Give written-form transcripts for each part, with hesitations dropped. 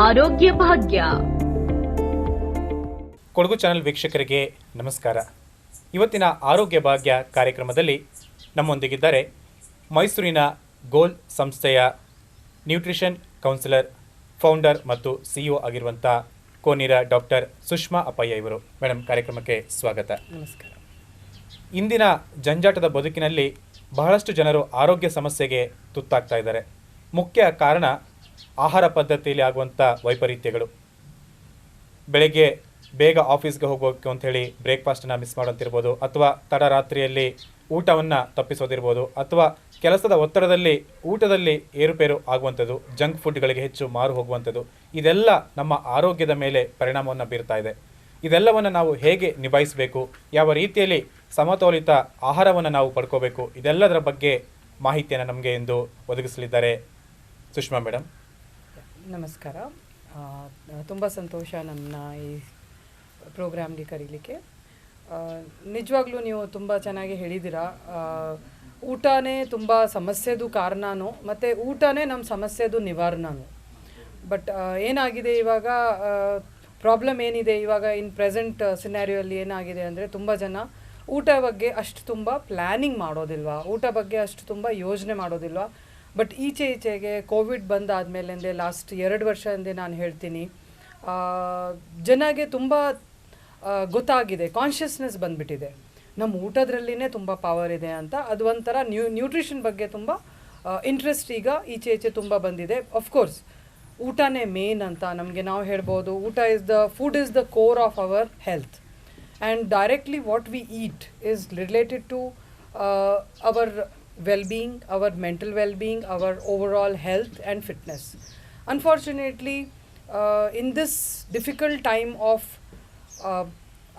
ಆರೋಗ್ಯ ಭಾಗ್ಯ. ಕೊಡಗು ಚಾನೆಲ್ ವೀಕ್ಷಕರಿಗೆ ನಮಸ್ಕಾರ. ಇವತ್ತಿನ ಆರೋಗ್ಯ ಭಾಗ್ಯ ಕಾರ್ಯಕ್ರಮದಲ್ಲಿ ನಮ್ಮೊಂದಿಗಿದ್ದಾರೆ ಮೈಸೂರಿನ ಗೋಲ್ ಸಂಸ್ಥೆಯ ನ್ಯೂಟ್ರಿಷನ್ ಕೌನ್ಸಿಲರ್, ಫೌಂಡರ್ ಮತ್ತು CEO ಆಗಿರುವಂಥ ಕೋನೇರ ಡಾಕ್ಟರ್ ಸುಷ್ಮಾ ಅಪ್ಪಯ್ಯ ಇವರು. ಮೇಡಮ್, ಕಾರ್ಯಕ್ರಮಕ್ಕೆ ಸ್ವಾಗತ. ನಮಸ್ಕಾರ. ಇಂದಿನ ಜಂಜಾಟದ ಬದುಕಿನಲ್ಲಿ ಬಹಳಷ್ಟು ಜನರು ಆರೋಗ್ಯ ಸಮಸ್ಯೆಗೆ ತುತ್ತಾಗ್ತಾ ಇದ್ದಾರೆ. ಮುಖ್ಯ ಕಾರಣ ಆಹಾರ ಪದ್ಧತಿಯಲ್ಲಿ ಆಗುವಂಥ ವೈಪರೀತ್ಯಗಳು. ಬೆಳಗ್ಗೆ ಬೇಗ ಆಫೀಸ್ಗೆ ಹೋಗೋಕ್ಕೆ ಅಂಥೇಳಿ ಬ್ರೇಕ್ಫಾಸ್ಟನ್ನು ಮಿಸ್ ಮಾಡೋಂತಿರ್ಬೋದು, ಅಥವಾ ತಡರಾತ್ರಿಯಲ್ಲಿ ಊಟವನ್ನು ತಪ್ಪಿಸೋದಿರ್ಬೋದು, ಅಥವಾ ಕೆಲಸದ ಒತ್ತಡದಲ್ಲಿ ಊಟದಲ್ಲಿ ಏರುಪೇರು ಆಗುವಂಥದ್ದು, ಜಂಕ್ ಫುಡ್ಗಳಿಗೆ ಹೆಚ್ಚು ಮಾರು ಹೋಗುವಂಥದ್ದು, ಇದೆಲ್ಲ ನಮ್ಮ ಆರೋಗ್ಯದ ಮೇಲೆ ಪರಿಣಾಮವನ್ನು ಬೀರ್ತಾ ಇದೆ. ಇದೆಲ್ಲವನ್ನು ನಾವು ಹೇಗೆ ನಿಭಾಯಿಸಬೇಕು, ಯಾವ ರೀತಿಯಲ್ಲಿ ಸಮತೋಲಿತ ಆಹಾರವನ್ನು ನಾವು ಪಡ್ಕೋಬೇಕು, ಇದೆಲ್ಲದರ ಬಗ್ಗೆ ಮಾಹಿತಿಯನ್ನು ನಮಗೆ ಎಂದು ಒದಗಿಸಲಿದ್ದಾರೆ ಸುಷ್ಮಾ ಮೇಡಮ್. ನಮಸ್ಕಾರ. ತುಂಬ ಸಂತೋಷ ನನ್ನ ಈ ಪ್ರೋಗ್ರಾಮ್ಗೆ ಕರೀಲಿಕ್ಕೆ. ನಿಜವಾಗ್ಲೂ ನೀವು ತುಂಬ ಚೆನ್ನಾಗಿ ಹೇಳಿದ್ದೀರಾ. ಊಟನೇ ತುಂಬ ಸಮಸ್ಯೆದು ಕಾರಣನೂ, ಮತ್ತು ಊಟನೇ ನಮ್ಮ ಸಮಸ್ಯೆದು ನಿವಾರಣನೂ. ಬಟ್ ಏನಾಗಿದೆ ಇವಾಗ, ಪ್ರಾಬ್ಲಮ್ ಏನಿದೆ ಇವಾಗ ಇನ್ ಪ್ರೆಸೆಂಟ್ ಸಿನಾರಿಯೋಲ್ಲಿ ಏನಾಗಿದೆ ಅಂದರೆ, ತುಂಬ ಜನ ಊಟ ಬಗ್ಗೆ ಅಷ್ಟು ತುಂಬ ಪ್ಲ್ಯಾನಿಂಗ್ ಮಾಡೋದಿಲ್ವಾ, ಊಟ ಬಗ್ಗೆ ಅಷ್ಟು ತುಂಬ ಯೋಜನೆ ಮಾಡೋದಿಲ್ವಾ. ಬಟ್ ಈಚೆಗೆ ಕೋವಿಡ್ ಬಂದಾದಮೇಲೆ ಲಾಸ್ಟ್ 2 ವರ್ಷದಿಂದ ನಾನು ಹೇಳ್ತೀನಿ, ಜನಗೆ ತುಂಬ ಗೊತ್ತಾಗಿದೆ, ಕಾನ್ಷಿಯಸ್ನೆಸ್ ಬಂದುಬಿಟ್ಟಿದೆ, ನಮ್ಮ ಊಟದ್ರಲ್ಲಿನೇ ತುಂಬ ಪವರ್ ಇದೆ ಅಂತ. ಅದು ಒಂಥರ ನ್ಯೂಟ್ರಿಷನ್ ಬಗ್ಗೆ ತುಂಬ ಇಂಟ್ರೆಸ್ಟ್ ಈಗ ಈಚೆ ತುಂಬ ಬಂದಿದೆ. ಅಫ್ಕೋರ್ಸ್ ಊಟನೇ ಮೇನ್ ಅಂತ ನಮಗೆ ನಾವು ಹೇಳ್ಬೋದು. Food is the core of our health, and directly what we eat is related to our well-being, our mental well-being, our overall health and fitness. Unfortunately, in this difficult time of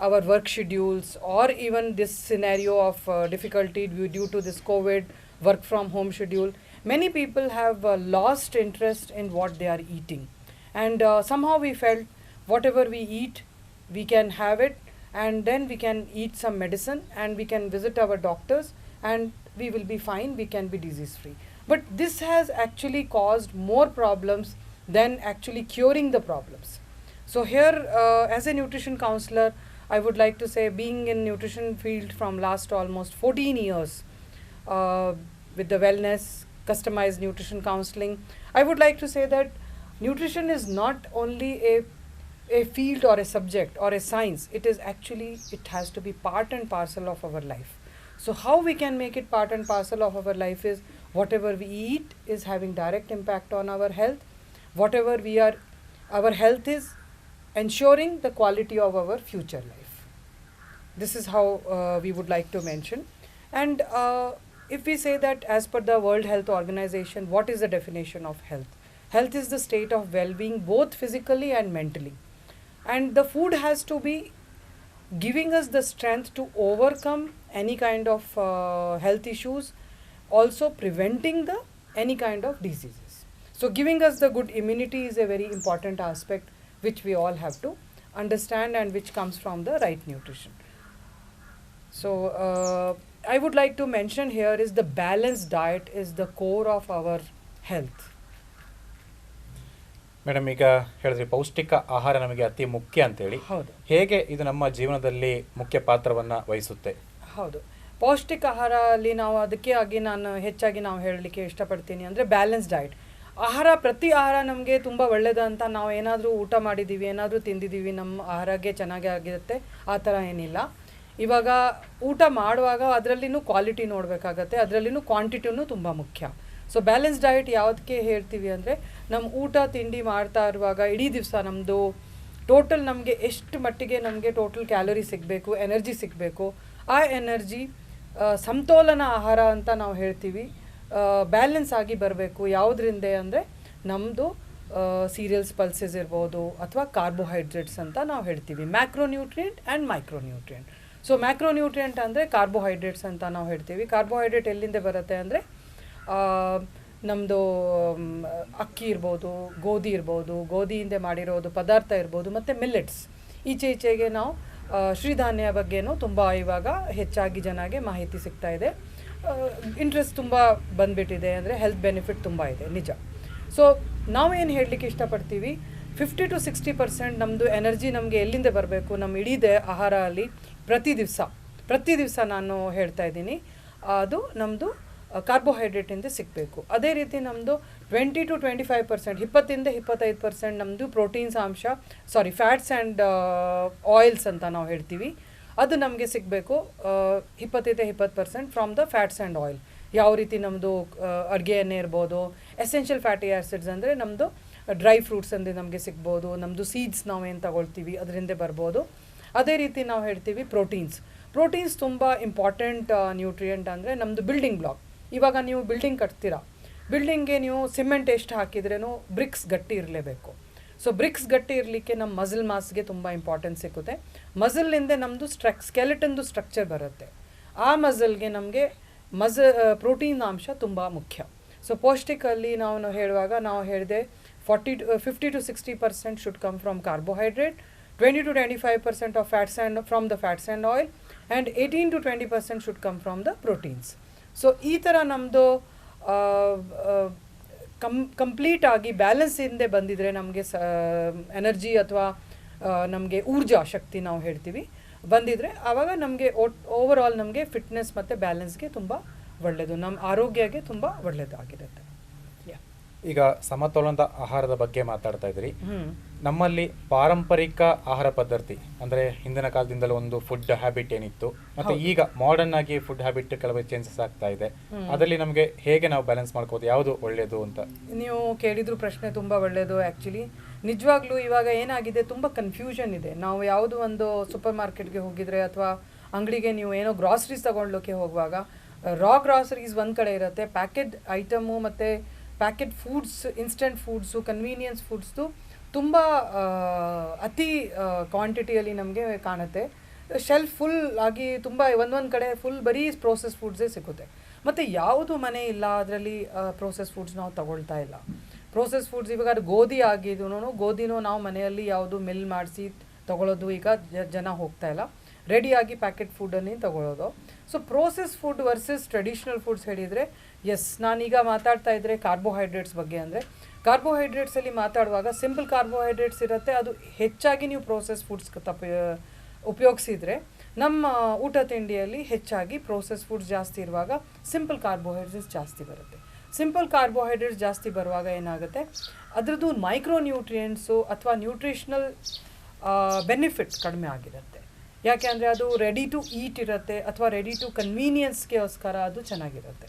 our work schedules, or even this scenario of difficulty due to this COVID work from home schedule, many people have lost interest in what they are eating, and somehow we felt whatever we eat, we can have it, and then we can eat some medicine and we can visit our doctors and we will be fine, we can be disease free. But this has actually caused more problems than actually curing the problems. So here, as a nutrition counselor, I would like to say, being in nutrition field from last almost 14 years, with the wellness, customized nutrition counseling, I would like to say that nutrition is not only a field or a subject or a science. It has to be part and parcel of our life. So how we can make it part and parcel of our life is, whatever we eat is having direct impact on our health. Our health is ensuring the quality of our future life. This is how we would like to mention. And if we say that as per the World Health Organization, what is the definition of health? Health is the state of well-being, both physically and mentally. And the food has to be giving us the strength to overcome any kind of health issues, also preventing any kind of diseases. So giving us the good immunity is a very important aspect which we all have to understand, and which comes from the right nutrition. So I would like to mention here is the balanced diet is the core of our health. Madam, ಈಗ ಹೇಳಿದ್ರಿ ಪೌಷ್ಟಿಕ ಆಹಾರ ನಮಗೆ ಅತಿ ಮುಖ್ಯ ಅಂತೇಳಿ. ಹೌದು. ಹೇಗೆ ಇದು ನಮ್ಮ ಜೀವನದಲ್ಲಿ ಮುಖ್ಯ ಪಾತ್ರವನ್ನು ವಹಿಸುತ್ತೆ? ಹೌದು, ಪೌಷ್ಟಿಕ ಆಹಾರ ಅಲ್ಲಿ ನಾವು ಹೆಚ್ಚಾಗಿ ನಾವು ಹೇಳಲಿಕ್ಕೆ ಇಷ್ಟಪಡ್ತೀನಿ ಅಂದರೆ ಬ್ಯಾಲೆನ್ಸ್ ಡಯಟ್. ಪ್ರತಿ ಆಹಾರ ನಮಗೆ ತುಂಬ ಒಳ್ಳೆಯದು ಅಂತ ನಾವು ಏನಾದರೂ ಊಟ ಮಾಡಿದ್ದೀವಿ, ಏನಾದರೂ ತಿಂದಿದ್ದೀವಿ, ನಮ್ಮ ಆಹಾರಕ್ಕೆ ಚೆನ್ನಾಗೇ ಆಗಿರುತ್ತೆ ಆ ಥರ ಏನಿಲ್ಲ. ಇವಾಗ ಊಟ ಮಾಡುವಾಗ ಅದರಲ್ಲಿನೂ ಕ್ವಾಲಿಟಿ ನೋಡಬೇಕಾಗತ್ತೆ, ಅದರಲ್ಲಿನೂ ಕ್ವಾಂಟಿಟಿನೂ ತುಂಬ ಮುಖ್ಯ. ಸೊ ಬ್ಯಾಲೆನ್ಸ್ ಡಯಟ್ ಯಾವುದಕ್ಕೆ ಹೇಳ್ತೀವಿ ಅಂದರೆ, ನಮ್ಮ ಊಟ ತಿಂಡಿ ಮಾಡ್ತಾ ಇರುವಾಗ ಇಡೀ ದಿವಸ ನಮ್ಮದು ಟೋಟಲ್ ನಮಗೆ ಎಷ್ಟು ಮಟ್ಟಿಗೆ ನಮಗೆ ಟೋಟಲ್ ಕ್ಯಾಲರಿ ಸಿಗಬೇಕು, ಎನರ್ಜಿ ಸಿಗಬೇಕು, ಆ ಎನರ್ಜಿ ಸಮತೋಲನ ಆಹಾರ ಅಂತ ನಾವು ಹೇಳ್ತೀವಿ, ಬ್ಯಾಲೆನ್ಸ್ ಆಗಿ ಬರಬೇಕು. ಯಾವುದರಿಂದ ಅಂದರೆ ನಮ್ಮದು ಸೀರಿಯಲ್ಸ್, ಪಲ್ಸಸ್ ಇರ್ಬೋದು, ಅಥವಾ ಕಾರ್ಬೋಹೈಡ್ರೇಟ್ಸ್ ಅಂತ ನಾವು ಹೇಳ್ತೀವಿ, ಮ್ಯಾಕ್ರೋನ್ಯೂಟ್ರಿಯೆಂಟ್ ಆ್ಯಂಡ್ ಮೈಕ್ರೋನ್ಯೂಟ್ರಿಯೆಂಟ್. ಸೊ ಮ್ಯಾಕ್ರೋನ್ಯೂಟ್ರಿಯೆಂಟ್ ಅಂದರೆ ಕಾರ್ಬೋಹೈಡ್ರೇಟ್ಸ್ ಅಂತ ನಾವು ಹೇಳ್ತೀವಿ. ಕಾರ್ಬೋಹೈಡ್ರೇಟ್ ಎಲ್ಲಿಂದ ಬರುತ್ತೆ ಅಂದರೆ, ನಮ್ಮದು ಅಕ್ಕಿ ಇರ್ಬೋದು, ಗೋಧಿ ಇರ್ಬೋದು, ಗೋಧಿಯಿಂದ ಮಾಡಿರೋದು ಪದಾರ್ಥ ಇರ್ಬೋದು, ಮತ್ತು ಮಿಲ್ಲೆಟ್ಸ್. ಈಚೆಗೆ ನಾವು ಶ್ರೀಧಾನ್ಯ ಬಗ್ಗೆನೂ ತುಂಬ ಇವಾಗ ಹೆಚ್ಚಾಗಿ ಜನಗೆ ಮಾಹಿತಿ ಸಿಗ್ತಾ ಇದೆ, ಇಂಟ್ರೆಸ್ಟ್ ತುಂಬ ಬಂದುಬಿಟ್ಟಿದೆ. ಅಂದರೆ ಹೆಲ್ತ್ ಬೆನಿಫಿಟ್ ತುಂಬ ಇದೆ, ನಿಜ. ಸೊ ನಾವೇನು ಹೇಳಲಿಕ್ಕೆ ಇಷ್ಟಪಡ್ತೀವಿ, 50-60% ನಮ್ಮದು ಎನರ್ಜಿ ನಮಗೆ ಎಲ್ಲಿಂದ ಬರಬೇಕು, ನಮ್ಮ ಇಡೀ ಆಹಾರ ಅಲ್ಲಿ ಪ್ರತಿ ದಿವಸ ನಾನು ಹೇಳ್ತಾ ಇದ್ದೀನಿ, ಅದು ನಮ್ಮದು ಕಾರ್ಬೋಹೈಡ್ರೇಟಿಂದ ಸಿಗಬೇಕು. ಅದೇ ರೀತಿ ನಮ್ಮದು 20-25%, 20-25% ನಮ್ಮದು ಪ್ರೋಟೀನ್ಸ್ ಅಂಶ, ಫ್ಯಾಟ್ಸ್ ಆ್ಯಂಡ್ ಆಯಿಲ್ಸ್ ಅಂತ ನಾವು ಹೇಳ್ತೀವಿ, ಅದು ನಮಗೆ ಸಿಗಬೇಕು 20-20% from the fats and oil. ಯಾವ ರೀತಿ ನಮ್ಮದು ಅಡುಗೆ ಎಣ್ಣೆ ಇರ್ಬೋದು, ಎಸೆನ್ಷಿಯಲ್ ಫ್ಯಾಟಿ ಆ್ಯಸಿಡ್ಸ್ ಅಂದರೆ ನಮ್ಮದು ಡ್ರೈ ಫ್ರೂಟ್ಸ್ ಅಂದರೆ ನಮಗೆ ಸಿಗ್ಬೋದು, ನಮ್ಮದು ಸೀಡ್ಸ್ ನಾವೇನು ತಗೊಳ್ತೀವಿ ಅದರಿಂದ ಬರ್ಬೋದು. ಅದೇ ರೀತಿ ನಾವು ಹೇಳ್ತೀವಿ ಪ್ರೋಟೀನ್ಸ್ ತುಂಬ ಇಂಪಾರ್ಟೆಂಟ್ ನ್ಯೂಟ್ರಿಯೆಂಟ್. ಅಂದರೆ ನಮ್ಮದು ಬಿಲ್ಡಿಂಗ್ ಬ್ಲಾಕ್. ಇವಾಗ ನೀವು ಬಿಲ್ಡಿಂಗ್ ಕಟ್ತೀರಾ, ಬಿಲ್ಡಿಂಗ್ಗೆ ನೀವು ಸಿಮೆಂಟ್ ಎಷ್ಟು ಹಾಕಿದ್ರೂ ಬ್ರಿಕ್ಸ್ ಗಟ್ಟಿ ಇರಲೇಬೇಕು. ಸೊ ಬ್ರಿಕ್ಸ್ ಗಟ್ಟಿ ಇರಲಿಕ್ಕೆ ನಮ್ಮ ಮಸಲ್ ಮಾಸ್ಗೆ ತುಂಬ ಇಂಪಾರ್ಟೆನ್ಸ್ ಸಿಗುತ್ತೆ. ಮಸಲ್ನಿಂದ ನಮ್ಮದು ಸ್ಕೆಲೆಟನ್ದು ಸ್ಟ್ರಕ್ಚರ್ ಬರುತ್ತೆ. ಆ ಮಸಲ್ಗೆ ನಮಗೆ ಪ್ರೋಟೀನ್ ಅಂಶ ತುಂಬ ಮುಖ್ಯ. ಸೊ ಪೌಷ್ಟಿಕಲ್ಲಿ ನಾವು ಹೇಳುವಾಗ ನಾವು ಹೇಳಿದೆ 50-60% should come from carbohydrate, 20-25% of fats and from the fats and oil, and 18-20% should come from the proteins. So ಈ ಥರ ನಮ್ಮದು ಕಂಪ್ಲೀಟಾಗಿ ಬ್ಯಾಲೆನ್ಸಿಂದ ಬಂದಿದ್ರೆ ನಮಗೆ ಎನರ್ಜಿ ಅಥವಾ ನಮಗೆ ಊರ್ಜಾ ಶಕ್ತಿ ನಾವು ಹೇಳ್ತೀವಿ ಬಂದಿದ್ರೆ, ಆವಾಗ ನಮಗೆ ಓವರ್ ಆಲ್ ನಮಗೆ ಫಿಟ್ನೆಸ್ ಮತ್ತು ಬ್ಯಾಲೆನ್ಸ್ಗೆ ತುಂಬ ಒಳ್ಳೆಯದು, ನಮ್ಮ ಆರೋಗ್ಯಕ್ಕೆ ತುಂಬ ಒಳ್ಳೆಯದಾಗಿರುತ್ತೆ. ಈಗ ಸಮತೋಲನದ ಆಹಾರದ ಬಗ್ಗೆ ಮಾತಾಡ್ತಾ ಇದ್ರಿ. ನಮ್ಮಲ್ಲಿ ಪಾರಂಪರಿಕ ಆಹಾರ ಪದ್ಧತಿ ಅಂದರೆ ಹಿಂದಿನ ಕಾಲದಿಂದಲೂ ಒಂದು ಫುಡ್ ಹ್ಯಾಬಿಟ್ ಏನಿತ್ತು, ಮತ್ತೆ ಈಗ ಮಾಡರ್ನ್ ಆಗಿ ಫುಡ್ ಹ್ಯಾಬಿಟ್ ಕೆಲವು ಚೇಂಜಸ್ ಆಗ್ತಾ ಇದೆ. ಅದರಲ್ಲಿ ನಮಗೆ ಹೇಗೆ ನಾವು ಬ್ಯಾಲೆನ್ಸ್ ಮಾಡ್ಕೋದು, ಯಾವುದು ಒಳ್ಳೆಯದು ಅಂತ ನೀವು ಕೇಳಿದ್ರು ಪ್ರಶ್ನೆ ತುಂಬ ಒಳ್ಳೆಯದು. ಆ್ಯಕ್ಚುಲಿ ನಿಜವಾಗ್ಲೂ ಇವಾಗ ಏನಾಗಿದೆ, ತುಂಬ ಕನ್ಫ್ಯೂಷನ್ ಇದೆ. ನಾವು ಯಾವುದು ಒಂದು ಸೂಪರ್ ಮಾರ್ಕೆಟ್ಗೆ ಹೋಗಿದ್ರೆ ಅಥವಾ ಅಂಗಡಿಗೆ ನೀವು ಏನೋ ಗ್ರಾಸರೀಸ್ ತಗೊಳ್ಲಿಕ್ಕೆ ಹೋಗುವಾಗ, ರಾ ಗ್ರಾಸರೀಸ್ ಒಂದು ಕಡೆ ಇರುತ್ತೆ, ಪ್ಯಾಕೆಟ್ ಐಟಮು ಮತ್ತು packet foods, instant foods, convenience ಫುಡ್ಸ್ದು ತುಂಬ ಅತಿ ಕ್ವಾಂಟಿಟಿಯಲ್ಲಿ ನಮಗೆ ಕಾಣುತ್ತೆ. ಶೆಲ್ಫ್ ಫುಲ್ ಆಗಿ ತುಂಬ ಒಂದೊಂದು ಕಡೆ ಫುಲ್ ಬರೀ ಪ್ರೋಸೆಸ್ ಫುಡ್ಸೇ ಸಿಗುತ್ತೆ. ಮತ್ತು ಯಾವುದು ಮನೆ ಇಲ್ಲ ಅದರಲ್ಲಿ ಪ್ರೋಸೆಸ್ ಫುಡ್ಸ್ ನಾವು ತಗೊಳ್ತಾ ಇಲ್ಲ. ಪ್ರೋಸೆಸ್ ಫುಡ್ಸ್ ಇವಾಗ ಅದು ಗೋಧಿ ಗೋಧಿನೂ ನಾವು ಮನೆಯಲ್ಲಿ ಯಾವುದು ಮಿಲ್ ಮಾಡಿಸಿ ತಗೊಳ್ಳೋದು ಈಗ ಜನ ಹೋಗ್ತಾ ಇಲ್ಲ, ರೆಡಿಯಾಗಿ ಪ್ಯಾಕೆಟ್ ಫುಡ್ಡನ್ನೇ ತಗೊಳ್ಳೋದು. So process food versus traditional foods ಹೇಳಿದರೆ, ನಾನೀಗ ಮಾತಾಡ್ತಾ ಇದ್ದರೆ ಕಾರ್ಬೋಹೈಡ್ರೇಟ್ಸ್ ಬಗ್ಗೆ. ಅಂದರೆ ಕಾರ್ಬೋಹೈಡ್ರೇಟ್ಸಲ್ಲಿ ಮಾತಾಡುವಾಗ ಸಿಂಪಲ್ ಕಾರ್ಬೋಹೈಡ್ರೇಟ್ಸ್ ಇರುತ್ತೆ, ಅದು ಹೆಚ್ಚಾಗಿ ನೀವು ಪ್ರೋಸೆಸ್ ಫುಡ್ಸ್ ಉಪಯೋಗಿಸಿದರೆ ನಮ್ಮ ಊಟ ತಿಂಡಿಯಲ್ಲಿ ಹೆಚ್ಚಾಗಿ ಪ್ರೋಸೆಸ್ ಫುಡ್ಸ್ ಜಾಸ್ತಿ ಇರುವಾಗ ಸಿಂಪಲ್ ಕಾರ್ಬೋಹೈಡ್ರೇಟ್ಸ್ ಜಾಸ್ತಿ ಬರುತ್ತೆ. ಸಿಂಪಲ್ ಕಾರ್ಬೋಹೈಡ್ರೇಟ್ಸ್ ಜಾಸ್ತಿ ಬರುವಾಗ ಏನಾಗುತ್ತೆ, ಅದರದ್ದು ಮೈಕ್ರೋ ನ್ಯೂಟ್ರಿಯೆಂಟ್ಸು ಅಥವಾ ನ್ಯೂಟ್ರಿಷನಲ್ ಬೆನಿಫಿಟ್ ಕಡಿಮೆ ಆಗಿರುತ್ತೆ. ಯಾಕೆ ಅಂದರೆ ಅದು ರೆಡಿ ಟು ಈಟ್ ಇರುತ್ತೆ ಅಥವಾ ರೆಡಿ ಟು ಕನ್ವೀನಿಯನ್ಸ್ಗೋಸ್ಕರ ಅದು ಚೆನ್ನಾಗಿರುತ್ತೆ.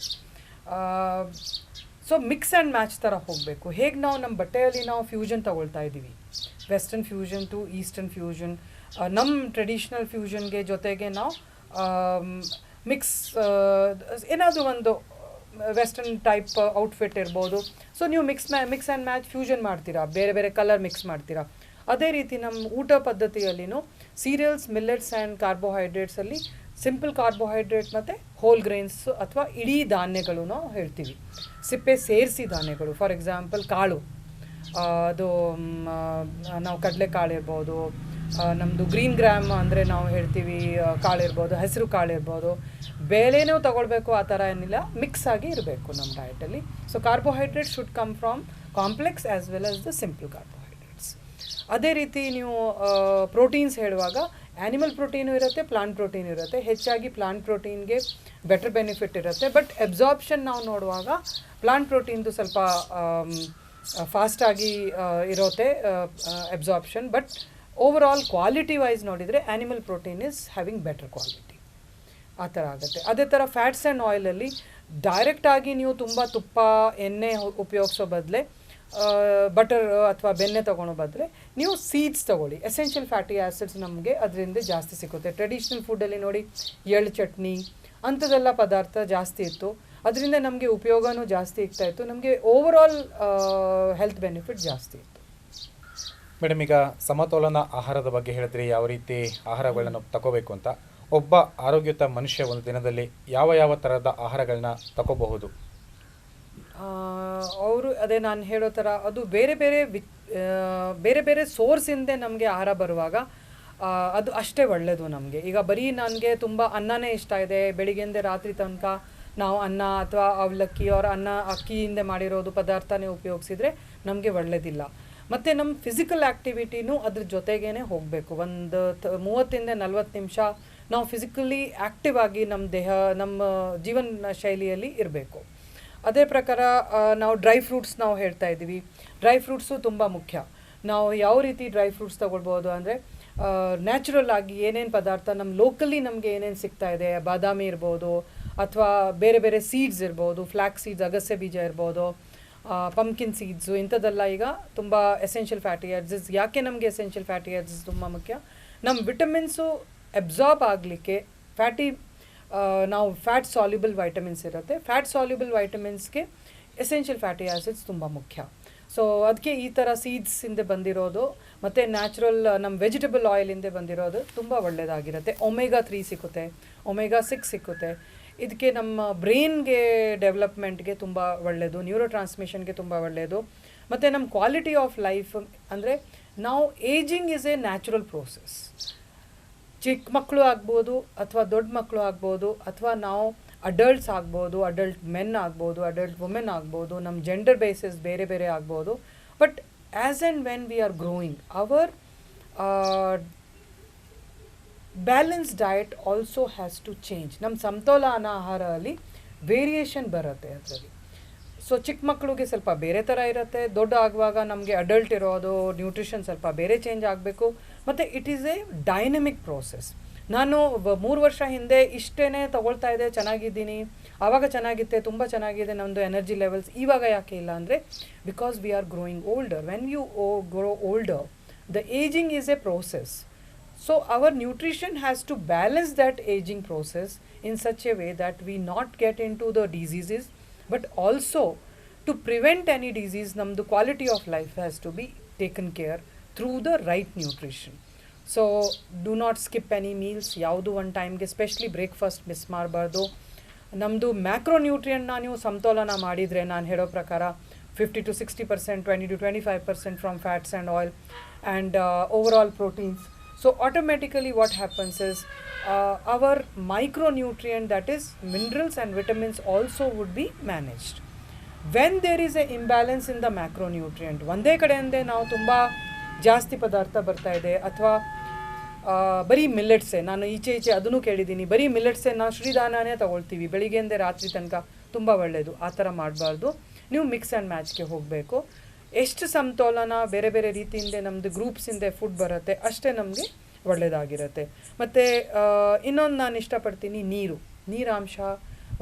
ಸೊ ಮಿಕ್ಸ್ ಆ್ಯಂಡ್ ಮ್ಯಾಚ್ ಥರ ಹೋಗಬೇಕು. ಹೇಗೆ ನಾವು ನಮ್ಮ ಬಟ್ಟೆಯಲ್ಲಿ ನಾವು ಫ್ಯೂಷನ್ ತಗೊಳ್ತಾ ಇದ್ದೀವಿ, western fusion to eastern fusion, ನಮ್ಮ ಟ್ರೆಡಿಷ್ನಲ್ ಫ್ಯೂಷನ್ಗೆ ಜೊತೆಗೆ ನಾವು ಮಿಕ್ಸ್ ಏನಾದರೂ ಒಂದು ವೆಸ್ಟರ್ನ್ ಟೈಪ್ ಔಟ್ಫಿಟ್ ಇರ್ಬೋದು. ಸೊ ನೀವು ಮಿಕ್ಸ್ ಆ್ಯಂಡ್ ಮ್ಯಾಚ್ ಫ್ಯೂಷನ್ ಮಾಡ್ತೀರಾ, ಬೇರೆ ಬೇರೆ ಕಲರ್ ಮಿಕ್ಸ್ ಮಾಡ್ತೀರಾ. ಅದೇ ರೀತಿ ನಮ್ಮ ಊಟ ಪದ್ಧತಿಯಲ್ಲಿನೂ ಸೀರಿಯಲ್ಸ್, ಮಿಲ್ಲೆಟ್ಸ್ ಆ್ಯಂಡ್ ಕಾರ್ಬೋಹೈಡ್ರೇಟ್ಸಲ್ಲಿ ಸಿಂಪಲ್ ಕಾರ್ಬೋಹೈಡ್ರೇಟ್ ಮತ್ತು ಹೋಲ್ ಗ್ರೈನ್ಸ್ ಅಥವಾ ಇಡೀ ಧಾನ್ಯಗಳು ನಾವು ಹೇಳ್ತೀವಿ, ಸಿಪ್ಪೆ ಸೇರಿಸಿ ಧಾನ್ಯಗಳು. ಫಾರ್ ಎಕ್ಸಾಂಪಲ್ ಕಾಳು, ಅದು ನಾವು ಕಡಲೆಕಾಳು ಇರ್ಬೋದು, ನಮ್ಮದು ಗ್ರೀನ್ ಗ್ರಾಮ್ ಅಂದರೆ ನಾವು ಹೇಳ್ತೀವಿ ಕಾಳಿರ್ಬೋದು, ಹೆಸರು ಕಾಳಿರ್ಬೋದು, ಬೇಳೆನೂ ತಗೊಳ್ಬೇಕು ಆ ಥರ ಏನಿಲ್ಲ, ಮಿಕ್ಸ್ ಆಗಿ ಇರಬೇಕು ನಮ್ಮ ಡಯಟಲ್ಲಿ. So carbohydrate should come from complex as well as the simple carbohydrates. ಅದೇ ರೀತಿ ನೀವು ಪ್ರೋಟೀನ್ಸ್ ಹೇಳುವಾಗ ಆ್ಯನಿಮಲ್ ಪ್ರೋಟೀನು ಇರುತ್ತೆ, ಪ್ಲಾಂಟ್ ಪ್ರೋಟೀನ್ ಇರುತ್ತೆ. ಹೆಚ್ಚಾಗಿ ಪ್ಲಾಂಟ್ ಪ್ರೋಟೀನ್ಗೆ ಬೆಟರ್ ಬೆನಿಫಿಟ್ ಇರುತ್ತೆ, ಬಟ್ ಅಬ್ಸಾರ್ಪ್ಷನ್ ನಾವು ನೋಡುವಾಗ ಪ್ಲಾಂಟ್ ಪ್ರೋಟೀನ್ದು ಸ್ವಲ್ಪ ಫಾಸ್ಟಾಗಿ ಇರುತ್ತೆ absorption. But overall quality wise ನೋಡಿದರೆ animal protein is having better quality, ಆ ಥರ ಆಗುತ್ತೆ. ಅದೇ ಥರ ಫ್ಯಾಟ್ಸ್ ಆ್ಯಂಡ್ ಆಯಿಲಲ್ಲಿ ಡೈರೆಕ್ಟಾಗಿ ನೀವು ತುಂಬ ತುಪ್ಪ ಎಣ್ಣೆ ಉಪಯೋಗಿಸೋ ಬದಲೇ ಬಟರ್ ಅಥವಾ ಬೆಣ್ಣೆ ತೊಗೊಳೋ ಬದಲೇ ನೀವು ಸೀಡ್ಸ್ ತೊಗೊಳ್ಳಿ. ಎಸೆನ್ಷಿಯಲ್ ಫ್ಯಾಟಿ ಆ್ಯಸಿಡ್ಸ್ ನಮಗೆ ಅದರಿಂದ ಜಾಸ್ತಿ ಸಿಗುತ್ತೆ. ಟ್ರೆಡಿಷ್ನಲ್ ಫುಡ್ಡಲ್ಲಿ ನೋಡಿ ಎಳ್ಳು ಚಟ್ನಿ ಅಂಥದ್ದೆಲ್ಲ ಪದಾರ್ಥ ಜಾಸ್ತಿ ಇತ್ತು, ಅದರಿಂದ ನಮಗೆ ಉಪಯೋಗವೂ ಜಾಸ್ತಿ ಇತ್ತು, ನಮಗೆ ಓವರ್ ಆಲ್ ಹೆಲ್ತ್ ಬೆನಿಫಿಟ್ ಜಾಸ್ತಿ ಇತ್ತು. ಮೇಡಮ್, ಈಗ ಸಮತೋಲನ ಆಹಾರದ ಬಗ್ಗೆ ಹೇಳಿದ್ರಿ, ಯಾವ ರೀತಿ ಆಹಾರಗಳನ್ನು ತಗೋಬೇಕು ಅಂತ. ಒಬ್ಬ ಆರೋಗ್ಯಯುತ ಮನುಷ್ಯ ಒಂದು ದಿನದಲ್ಲಿ ಯಾವ ಯಾವ ಥರದ ಆಹಾರಗಳನ್ನ ತಗೋಬಹುದು? ಅವರು ಅದೇ ನಾನು ಹೇಳೋ ಥರ ಅದು ಬೇರೆ ಬೇರೆ ಸೋರ್ಸಿಂದ ನಮಗೆ ಆಹಾರ ಬರುವಾಗ ಅದು ಅಷ್ಟೇ ಒಳ್ಳೆಯದು ನಮಗೆ. ಈಗ ಬರೀ ನನಗೆ ತುಂಬ ಅನ್ನನೇ ಇಷ್ಟ ಇದೆ, ಬೆಳಿಗ್ಗೆಯಿಂದ ರಾತ್ರಿ ತನಕ ನಾವು ಅನ್ನ ಅಥವಾ ಅವಲಕ್ಕಿ ಅಕ್ಕಿಯಿಂದ ಮಾಡಿರೋದು ಪದಾರ್ಥನೇ ಉಪಯೋಗಿಸಿದರೆ ನಮಗೆ ಒಳ್ಳೆಯದಿಲ್ಲ. ಮತ್ತು ನಮ್ಮ ಫಿಸಿಕಲ್ ಆ್ಯಕ್ಟಿವಿಟಿನೂ ಅದ್ರ ಜೊತೆಗೇ ಹೋಗಬೇಕು. ಒಂದು 30ಇಂದ 40 ನಿಮಿಷ ನಾವು ಫಿಸಿಕಲಿ ಆ್ಯಕ್ಟಿವ್ ಆಗಿ ನಮ್ಮ ದೇಹ, ನಮ್ಮ ಜೀವನ ಶೈಲಿಯಲ್ಲಿ ಇರಬೇಕು. ಅದೇ ಪ್ರಕಾರ ನಾವು ಡ್ರೈ ಫ್ರೂಟ್ಸ್ ನಾವು ಹೇಳ್ತಾ ಇದ್ದೀವಿ. ಡ್ರೈ ಫ್ರೂಟ್ಸು ತುಂಬ ಮುಖ್ಯ. ನಾವು ಯಾವ ರೀತಿ ಡ್ರೈ ಫ್ರೂಟ್ಸ್ ತೊಗೊಳ್ಬೋದು ಅಂದರೆ, ನ್ಯಾಚುರಲ್ ಆಗಿ ಏನೇನು ಪದಾರ್ಥ ನಮ್ಮ ಲೋಕಲಿ ನಮಗೆ ಏನೇನು ಸಿಗ್ತಾ ಇದೆ, ಬಾದಾಮಿ ಇರ್ಬೋದು, ಅಥವಾ ಬೇರೆ ಬೇರೆ ಸೀಡ್ಸ್ ಇರ್ಬೋದು, ಫ್ಲ್ಯಾಕ್ಸ್ ಸೀಡ್ಸ್, ಅಗಸೆ ಬೀಜ ಇರ್ಬೋದು, ಪಂಪ್ಕಿನ್ ಸೀಡ್ಸು, ಇಂಥದ್ದೆಲ್ಲ ಈಗ ತುಂಬ ಎಸೆನ್ಷಿಯಲ್ ಫ್ಯಾಟಿ ಆ್ಯಸಿಡ್ಸ್. ಯಾಕೆ ನಮಗೆ ಎಸೆನ್ಷಿಯಲ್ ಫ್ಯಾಟಿ ಆ್ಯಸಿಡ್ಸ್ ತುಂಬ ಮುಖ್ಯ? ನಮ್ಮ ವಿಟಮಿನ್ಸು ಅಬ್ಸಾರ್ಬ್ ಆಗಲಿಕ್ಕೆ ನಾವು ಫ್ಯಾಟ್ ಸಾಲ್ಯುಬಲ್ ವೈಟಮಿನ್ಸ್ ಇರುತ್ತೆ. ಫ್ಯಾಟ್ ಸಾಲ್ಯುಬಲ್ ವೈಟಮಿನ್ಸ್ಗೆ ಎಸೆನ್ಷಿಯಲ್ ಫ್ಯಾಟಿ ಆ್ಯಸಿಡ್ಸ್ ತುಂಬ ಮುಖ್ಯ. ಸೊ ಅದಕ್ಕೆ ಈ ಥರ ಸೀಡ್ಸಿಂದ ಬಂದಿರೋದು ಮತ್ತು ನ್ಯಾಚುರಲ್ ನಮ್ಮ ವೆಜಿಟಬಲ್ ಆಯಿಲಿಂದ ಬಂದಿರೋದು ತುಂಬ ಒಳ್ಳೆಯದಾಗಿರುತ್ತೆ. ಒಮೆಗಾ 3 ಸಿಕ್ಕುತ್ತೆ, ಒಮೆಗಾ 6 ಸಿಕ್ಕುತ್ತೆ. ಇದಕ್ಕೆ ನಮ್ಮ ಬ್ರೈನ್ಗೆ ಡೆವಲಪ್ಮೆಂಟ್ಗೆ ತುಂಬ ಒಳ್ಳೆಯದು, ನ್ಯೂರೋ ಟ್ರಾನ್ಸ್ಮಿಷನ್ಗೆ ತುಂಬ ಒಳ್ಳೆಯದು. ಮತ್ತು ನಮ್ಮ ಕ್ವಾಲಿಟಿ ಆಫ್ ಲೈಫ್ ಅಂದರೆ, ನಾವು ageing is A natural process. ಚಿಕ್ಕ ಮಕ್ಕಳು ಆಗ್ಬೋದು, ಅಥವಾ ದೊಡ್ಡ ಮಕ್ಕಳು ಆಗ್ಬೋದು, ಅಥವಾ ನಾವು ಅಡಲ್ಟ್ಸ್ ಆಗ್ಬೋದು, ಅಡಲ್ಟ್ ಮೆನ್ ಆಗ್ಬೋದು, ಅಡಲ್ಟ್ ವುಮೆನ್ ಆಗ್ಬೋದು, ನಮ್ಮ ಜೆಂಡರ್ ಬೇಸಿಸ್ ಬೇರೆ ಬೇರೆ ಆಗ್ಬೋದು. But as and when we are growing, our balance diet also has to change. ನಮ್ಮ ಸಮತೋಲನ ಆಹಾರಲ್ಲಿ ವೇರಿಯೇಷನ್ ಬರುತ್ತೆ ಅದರಲ್ಲಿ. ಸೊ ಚಿಕ್ಕ ಮಕ್ಕಳಿಗೆ ಸ್ವಲ್ಪ ಬೇರೆ ಥರ ಇರುತ್ತೆ, ದೊಡ್ಡ ಆಗುವಾಗ ನಮಗೆ ಅಡಲ್ಟ್ ಇರೋದು ನ್ಯೂಟ್ರಿಷನ್ ಸ್ವಲ್ಪ ಬೇರೆ ಚೇಂಜ್ ಆಗಬೇಕು. ಮತ್ತು it is A dynamic process. ನಾನು 3 ವರ್ಷ ಹಿಂದೆ ಇಷ್ಟೇ ತೊಗೊಳ್ತಾ ಇದ್ದೆ, ಚೆನ್ನಾಗಿದ್ದೀನಿ, ಆವಾಗ ಚೆನ್ನಾಗಿತ್ತೆ, ತುಂಬ ಚೆನ್ನಾಗಿದೆ ನಮ್ಮದು ಎನರ್ಜಿ ಲೆವೆಲ್ಸ್. ಇವಾಗ ಯಾಕೆ ಇಲ್ಲ ಅಂದರೆ, because we are growing older. When you grow older, the aging is a process. So our nutrition has to balance that aging process in such a way that we not get into the diseases, but also to prevent any disease, the quality of life has to be taken care through the right nutrition. So do not skip any meals. Yaudu one time ge, especially breakfast miss ಮಾಡಬಾರ್ದು. ನಮ್ಮದು ಮ್ಯಾಕ್ರೋನ್ಯೂಟ್ರಿಯೆಂಟ್ನ ನೀವು ಸಮತೋಲನ ಮಾಡಿದರೆ, ನಾನು ಹೇಳೋ ಪ್ರಕಾರ 50 to 60%, 20 to 25% from fats and oil, and overall proteins. So automatically what happens is, our micronutrient, that is minerals and vitamins, also would be managed. When there is a imbalance in the macronutrient, ಒಂದೇ ಕಡೆಯಿಂದ ನಾವು ತುಂಬ ಜಾಸ್ತಿ ಪದಾರ್ಥ ಬರ್ತಾ ಇದೆ, ಅಥವಾ ಬರೀ ಮಿಲ್ಲೆಟ್ಸೇ, ನಾನು ಈಚೆ ಅದನ್ನು ಕೇಳಿದ್ದೀನಿ, ಬರೀ ಮಿಲ್ಲೆಟ್ಸೇ ನಾವು ಶ್ರೀದಾನನೇ ತೊಗೊಳ್ತೀವಿ, ಬೆಳಿಗ್ಗೆಯಿಂದ ರಾತ್ರಿ ತನಕ ತುಂಬ ಒಳ್ಳೆಯದು, ಆ ಥರ ಮಾಡಬಾರ್ದು. ನೀವು ಮಿಕ್ಸ್ ಆ್ಯಂಡ್ ಮ್ಯಾಚ್ಗೆ ಹೋಗಬೇಕು. ಎಷ್ಟು ಸಮತೋಲನ ಬೇರೆ ಬೇರೆ ರೀತಿಯಿಂದ ನಮ್ಮದು ಗ್ರೂಪ್ಸಿಂದ ಫುಡ್ ಬರುತ್ತೆ, ಅಷ್ಟೇ ನಮಗೆ ಒಳ್ಳೆಯದಾಗಿರುತ್ತೆ. ಮತ್ತು ಇನ್ನೊಂದು ನಾನು ಇಷ್ಟಪಡ್ತೀನಿ, ನೀರಾಂಶ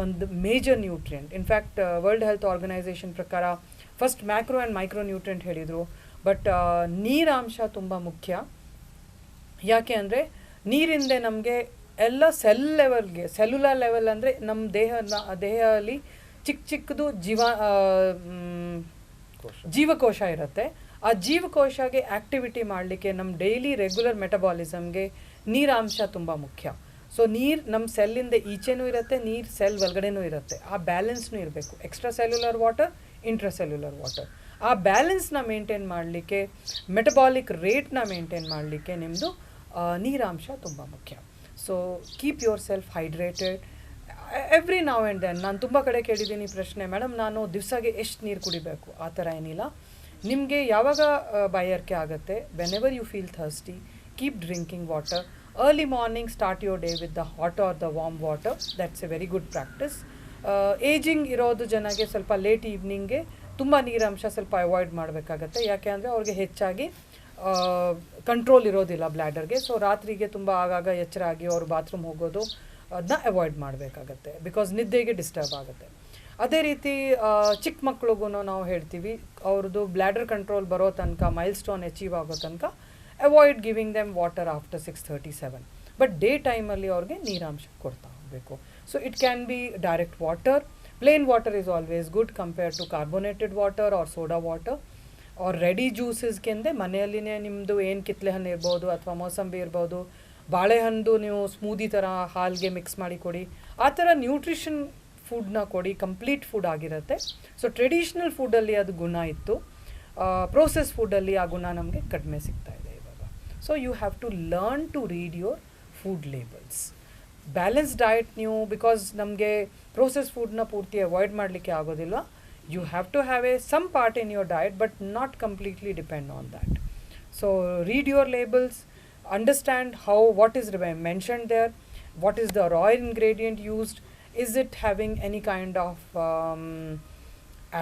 ಒಂದು major nutrient. In fact World Health Organization ಪ್ರಕಾರ first macro and micro nutrient ಹೇಳಿದರು, ಬಟ್ ನೀರಾಂಶ ತುಂಬ ಮುಖ್ಯ. ಯಾಕೆ ಅಂದರೆ, ನೀರಿಂದ ನಮಗೆ ಎಲ್ಲ ಸೆಲ್ಯುಲರ್ ಲೆವೆಲ್ ಅಂದರೆ ನಮ್ಮ ದೇಹದಲ್ಲಿ ಚಿಕ್ಕದು ಜೀವಕೋಶ ಇರುತ್ತೆ. ಆ ಜೀವಕೋಶಗೆ ಆ್ಯಕ್ಟಿವಿಟಿ ಮಾಡಲಿಕ್ಕೆ, ನಮ್ಮ ಡೈಲಿ ರೆಗ್ಯುಲರ್ ಮೆಟಬಾಲಿಸಮ್ಗೆ ನೀರಾಂಶ ತುಂಬ ಮುಖ್ಯ. ಸೊ ನೀರು ನಮ್ಮ ಸೆಲ್ಲಿಂದ ಈಚೆನೂ ಇರುತ್ತೆ, ನೀರು ಸೆಲ್ ಒಳಗಡೆನೂ ಇರುತ್ತೆ. ಆ ಬ್ಯಾಲೆನ್ಸ್ನೂ ಇರಬೇಕು. Extracellular water, intracellular water. ಆ ಬ್ಯಾಲೆನ್ಸ್ನ ಮೇಂಟೈನ್ ಮಾಡಲಿಕ್ಕೆ, ಮೆಟಬಾಲಿಕ್ ರೇಟ್ನ ಮೇಂಟೈನ್ ಮಾಡಲಿಕ್ಕೆ ನಿಮ್ಮದು ನೀರಾಂಶ ತುಂಬ ಮುಖ್ಯ. So keep yourself hydrated every now and then. ನಾನು ತುಂಬ ಕಡೆ ಕೇಳಿದ್ದೀನಿ ಪ್ರಶ್ನೆ, ಮೇಡಮ್ ನಾನು ದಿವಸಗೆ ಎಷ್ಟು ನೀರು ಕುಡಿಬೇಕು? ಆ ಥರ ಏನಿಲ್ಲ. ನಿಮಗೆ ಯಾವಾಗ ಬಾಯಾರಿಕೆ ಆಗುತ್ತೆ, whenever you feel thirsty, keep drinking water. Early morning start your day with the hot or the warm water. That's a very good practice. Aging ಇರೋದು ಜನಗೆ ಸ್ವಲ್ಪ ಲೇಟ್ ಈವ್ನಿಂಗ್ಗೆ ತುಂಬ ನೀರಾಂಶ ಸ್ವಲ್ಪ ಅವಾಯ್ಡ್ ಮಾಡಬೇಕಾಗತ್ತೆ. ಯಾಕೆ ಅಂದರೆ ಅವ್ರಿಗೆ ಹೆಚ್ಚಾಗಿ ಕಂಟ್ರೋಲ್ ಇರೋದಿಲ್ಲ ಬ್ಲ್ಯಾಡರ್ಗೆ. ಸೊ ರಾತ್ರಿಗೆ ತುಂಬ ಆಗಾಗ ಎಚ್ಚರ ಆಗಿ ಅವರು ಬಾತ್ರೂಮ್ ಹೋಗೋದು ಅದನ್ನ ಅವಾಯ್ಡ್ ಮಾಡಬೇಕಾಗತ್ತೆ, ಬಿಕಾಸ್ ನಿದ್ದೆಗೆ ಡಿಸ್ಟರ್ಬ್ ಆಗುತ್ತೆ. ಅದೇ ರೀತಿ ಚಿಕ್ಕ ಮಕ್ಳಿಗೂ ನಾವು ಹೇಳ್ತೀವಿ, ಅವ್ರದ್ದು ಬ್ಲ್ಯಾಡರ್ ಕಂಟ್ರೋಲ್ ಬರೋ ತನಕ, ಮೈಲ್ ಸ್ಟೋನ್ ಅಚೀವ್ ಆಗೋ ತನಕ avoid giving them water after 6:37. But day ಟೈಮಲ್ಲಿ ಅವ್ರಿಗೆ ನೀರಾಂಶ ಕೊಡ್ತಾ ಹೋಗಬೇಕು. So it can be direct water. Plain water is always good compare to carbonated water or soda water. Or ready ಜ್ಯೂಸಸ್ಗೆಂದೆ ಮನೆಯಲ್ಲಿನೇ ನಿಮ್ಮದು ಏನು ಕಿತ್ತಲೆ ಹಣ್ಣು ಇರ್ಬೋದು, ಅಥವಾ ಮೋಸಂಬಿ ಇರ್ಬೋದು, ಬಾಳೆಹಣ್ಣು ನೀವು ಸ್ಮೂದಿ ಥರ ಹಾಲಿಗೆ ಮಿಕ್ಸ್ ಮಾಡಿ ಕೊಡಿ. ಆ ಥರ ನ್ಯೂಟ್ರಿಷನ್ ಫುಡ್ನ ಕೊಡಿ, ಕಂಪ್ಲೀಟ್ ಫುಡ್ ಆಗಿರುತ್ತೆ. ಸೊ ಟ್ರೆಡಿಷ್ನಲ್ ಫುಡ್ಡಲ್ಲಿ ಅದು ಗುಣ ಇತ್ತು, ಪ್ರೋಸೆಸ್ ಫುಡ್ಡಲ್ಲಿ ಆ ಗುಣ ನಮಗೆ ಕಡಿಮೆ ಸಿಗ್ತಾ ಇದೆ ಇವಾಗ. So you have to learn to read your food labels. Balance diet ನೀವು, ಬಿಕಾಸ್ ನಮಗೆ ಪ್ರೋಸೆಸ್ ಫುಡ್ನ ಪೂರ್ತಿ ಅವಾಯ್ಡ್ ಮಾಡಲಿಕ್ಕೆ ಆಗೋದಿಲ್ಲ. You have to have some part in your diet, but not completely depend on that. So read your labels, understand what is mentioned there, what is the raw ingredient used, is it having any kind of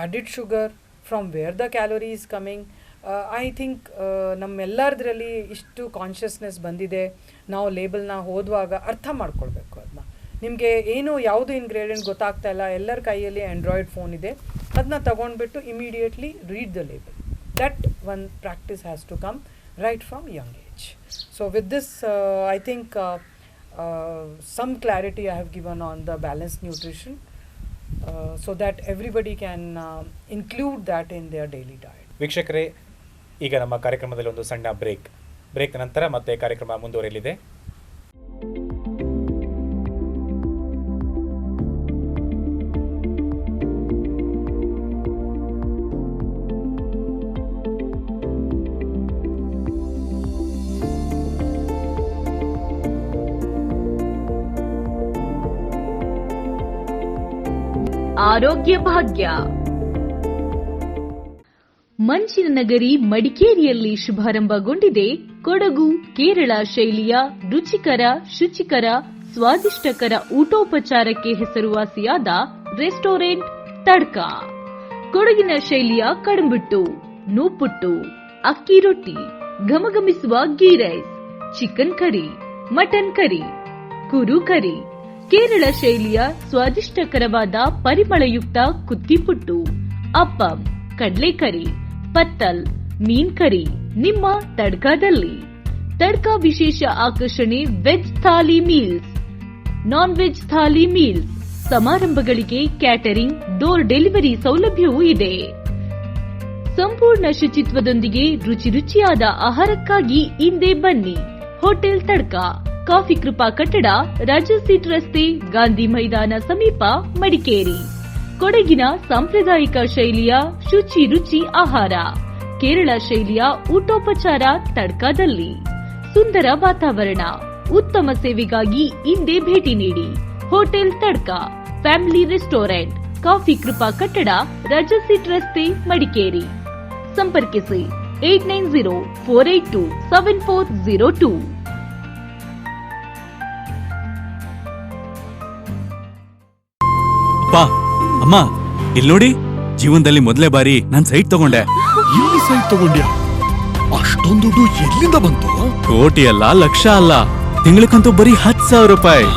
added sugar, from where the calorie is coming. I think ನಮ್ಮೆಲ್ಲರದ್ರಲ್ಲಿ ಇಷ್ಟು consciousness ಬಂದಿದೆ. ನಾವು ಲೇಬಲ್ನ ಓದುವಾಗ ಅರ್ಥ ಮಾಡ್ಕೊಳ್ಬೇಕು ಅದನ್ನ. ನಿಮಗೆ ಏನು ಯಾವುದು ಇಂಗ್ರೀಡಿಯೆಂಟ್ ಗೊತ್ತಾಗ್ತಾ ಇಲ್ಲ, ಎಲ್ಲರ ಕೈಯಲ್ಲಿ ಆ್ಯಂಡ್ರಾಯ್ಡ್ ಫೋನ್ ಇದೆ, ಅದನ್ನ ತಗೊಂಡ್ಬಿಟ್ಟು immediately read the label. That one practice has to come right from young age. So with this I think some clarity I have given on the balanced nutrition, so that everybody can include that in their daily diet. ವೀಕ್ಷಕರೇ, ಈಗ ನಮ್ಮ ಕಾರ್ಯಕ್ರಮದಲ್ಲಿ ಒಂದು ಸಣ್ಣ break ನಂತರ ಮತ್ತೆ ಕಾರ್ಯಕ್ರಮ ಮುಂದುವರಿಯಲಿದೆ. ಆರೋಗ್ಯ ಭಾಗ್ಯ. ಮಂಚಿನ ನಗರಿ ಮಡಿಕೇರಿಯಲ್ಲಿ ಶುಭಾರಂಭಗೊಂಡಿದೆ ಕೊಡಗು ಕೇರಳ ಶೈಲಿಯ ರುಚಿಕರ, ಶುಚಿಕರ, ಸ್ವಾದಿಷ್ಟಕರ ಊಟೋಪಚಾರಕ್ಕೆ ಹೆಸರುವಾಸಿಯಾದ ರೆಸ್ಟೋರೆಂಟ್ ತಡ್ಕ. ಕೊಡಗಿನ ಶೈಲಿಯ ಕಡುಂಬಿಟ್ಟು, ನೂಪುಟ್ಟು, ಅಕ್ಕಿ ರೊಟ್ಟಿ, ಘಮಘಮಿಸುವ ghee rice, chicken curry, mutton curry, ಕುರು ಕರಿ, ಕೇರಳ ಶೈಲಿಯ ಸ್ವಾದಿಷ್ಟಕರವಾದ ಪರಿಮಳಯುಕ್ತ ಕುತ್ತಿಪುಟ್ಟು, ಅಪ್ಪಂ, ಕಡ್ಲೆಕರಿ, ಪತ್ತಲ್, ಮೀನ್ ಕರಿ ನಿಮ್ಮ ತಡ್ಕಾದಲ್ಲಿ. ತಡ್ಕ ವಿಶೇಷ ಆಕರ್ಷಣೆ veg thali meals, non veg thali meals. ಸಮಾರಂಭಗಳಿಗೆ ಕ್ಯಾಟರಿಂಗ್, ಡೋರ್ ಡೆಲಿವರಿ ಸೌಲಭ್ಯವೂ ಇದೆ. ಸಂಪೂರ್ಣ ಶುಚಿತ್ವದೊಂದಿಗೆ ರುಚಿಯಾದ ಆಹಾರಕ್ಕಾಗಿ ಹಿಂದೆ ಬನ್ನಿ. ಹೋಟೆಲ್ ತಡ್ಕ, ಕಾಫಿ ಕೃಪಾ ಕಟ್ಟಡ, ರಾಜಾ ಸೀಟ್ ರಸ್ತೆ, ಗಾಂಧಿ ಮೈದಾನ ಸಮೀಪ, ಮಡಿಕೇರಿ. ಕೊಡಗಿನ ಸಾಂಪ್ರದಾಯಿಕ ಶೈಲಿಯ ರುಚಿ ಆಹಾರ, ಕೇರಳ ಶೈಲಿಯ ಊಟೋಪಚಾರ ತಡ್ಕದಲ್ಲಿ. ಸುಂದರ ವಾತಾವರಣ, ಉತ್ತಮ ಸೇವೆಗಾಗಿ ಹಿಂದೆ ಭೇಟಿ ನೀಡಿ. Hotel tadka, family restaurant, coffee ಕೃಪಾ ಕಟ್ಟಡ, ರಾಜಾ ಸೀಟ್ ರಸ್ತೆ, ಮಡಿಕೇರಿ. ಸಂಪರ್ಕಿಸಿ 8904827402. ಅಮ್ಮ, ಇಲ್ಲಿ ನೋಡಿ, ಜೀವನದಲ್ಲಿ ಮೊದಲೇ ಬಾರಿ ನಾನ್ ಸೈಟ್ ತಗೊಂಡೆ. ಎಲ್ಲಿ ಸೈಟ್ ತಗೊಂಡ್ಯಾ? ಅಷ್ಟೊಂದು ದುಡ್ಡು ಎಲ್ಲಿಂದ ಬಂತು? ಕೋಟಿ ಅಲ್ಲ, ಲಕ್ಷ ಅಲ್ಲ, ತಿಂಗಳಕ್ಕಂತೂ ಬರೀ 10,000 ರೂಪಾಯಿ.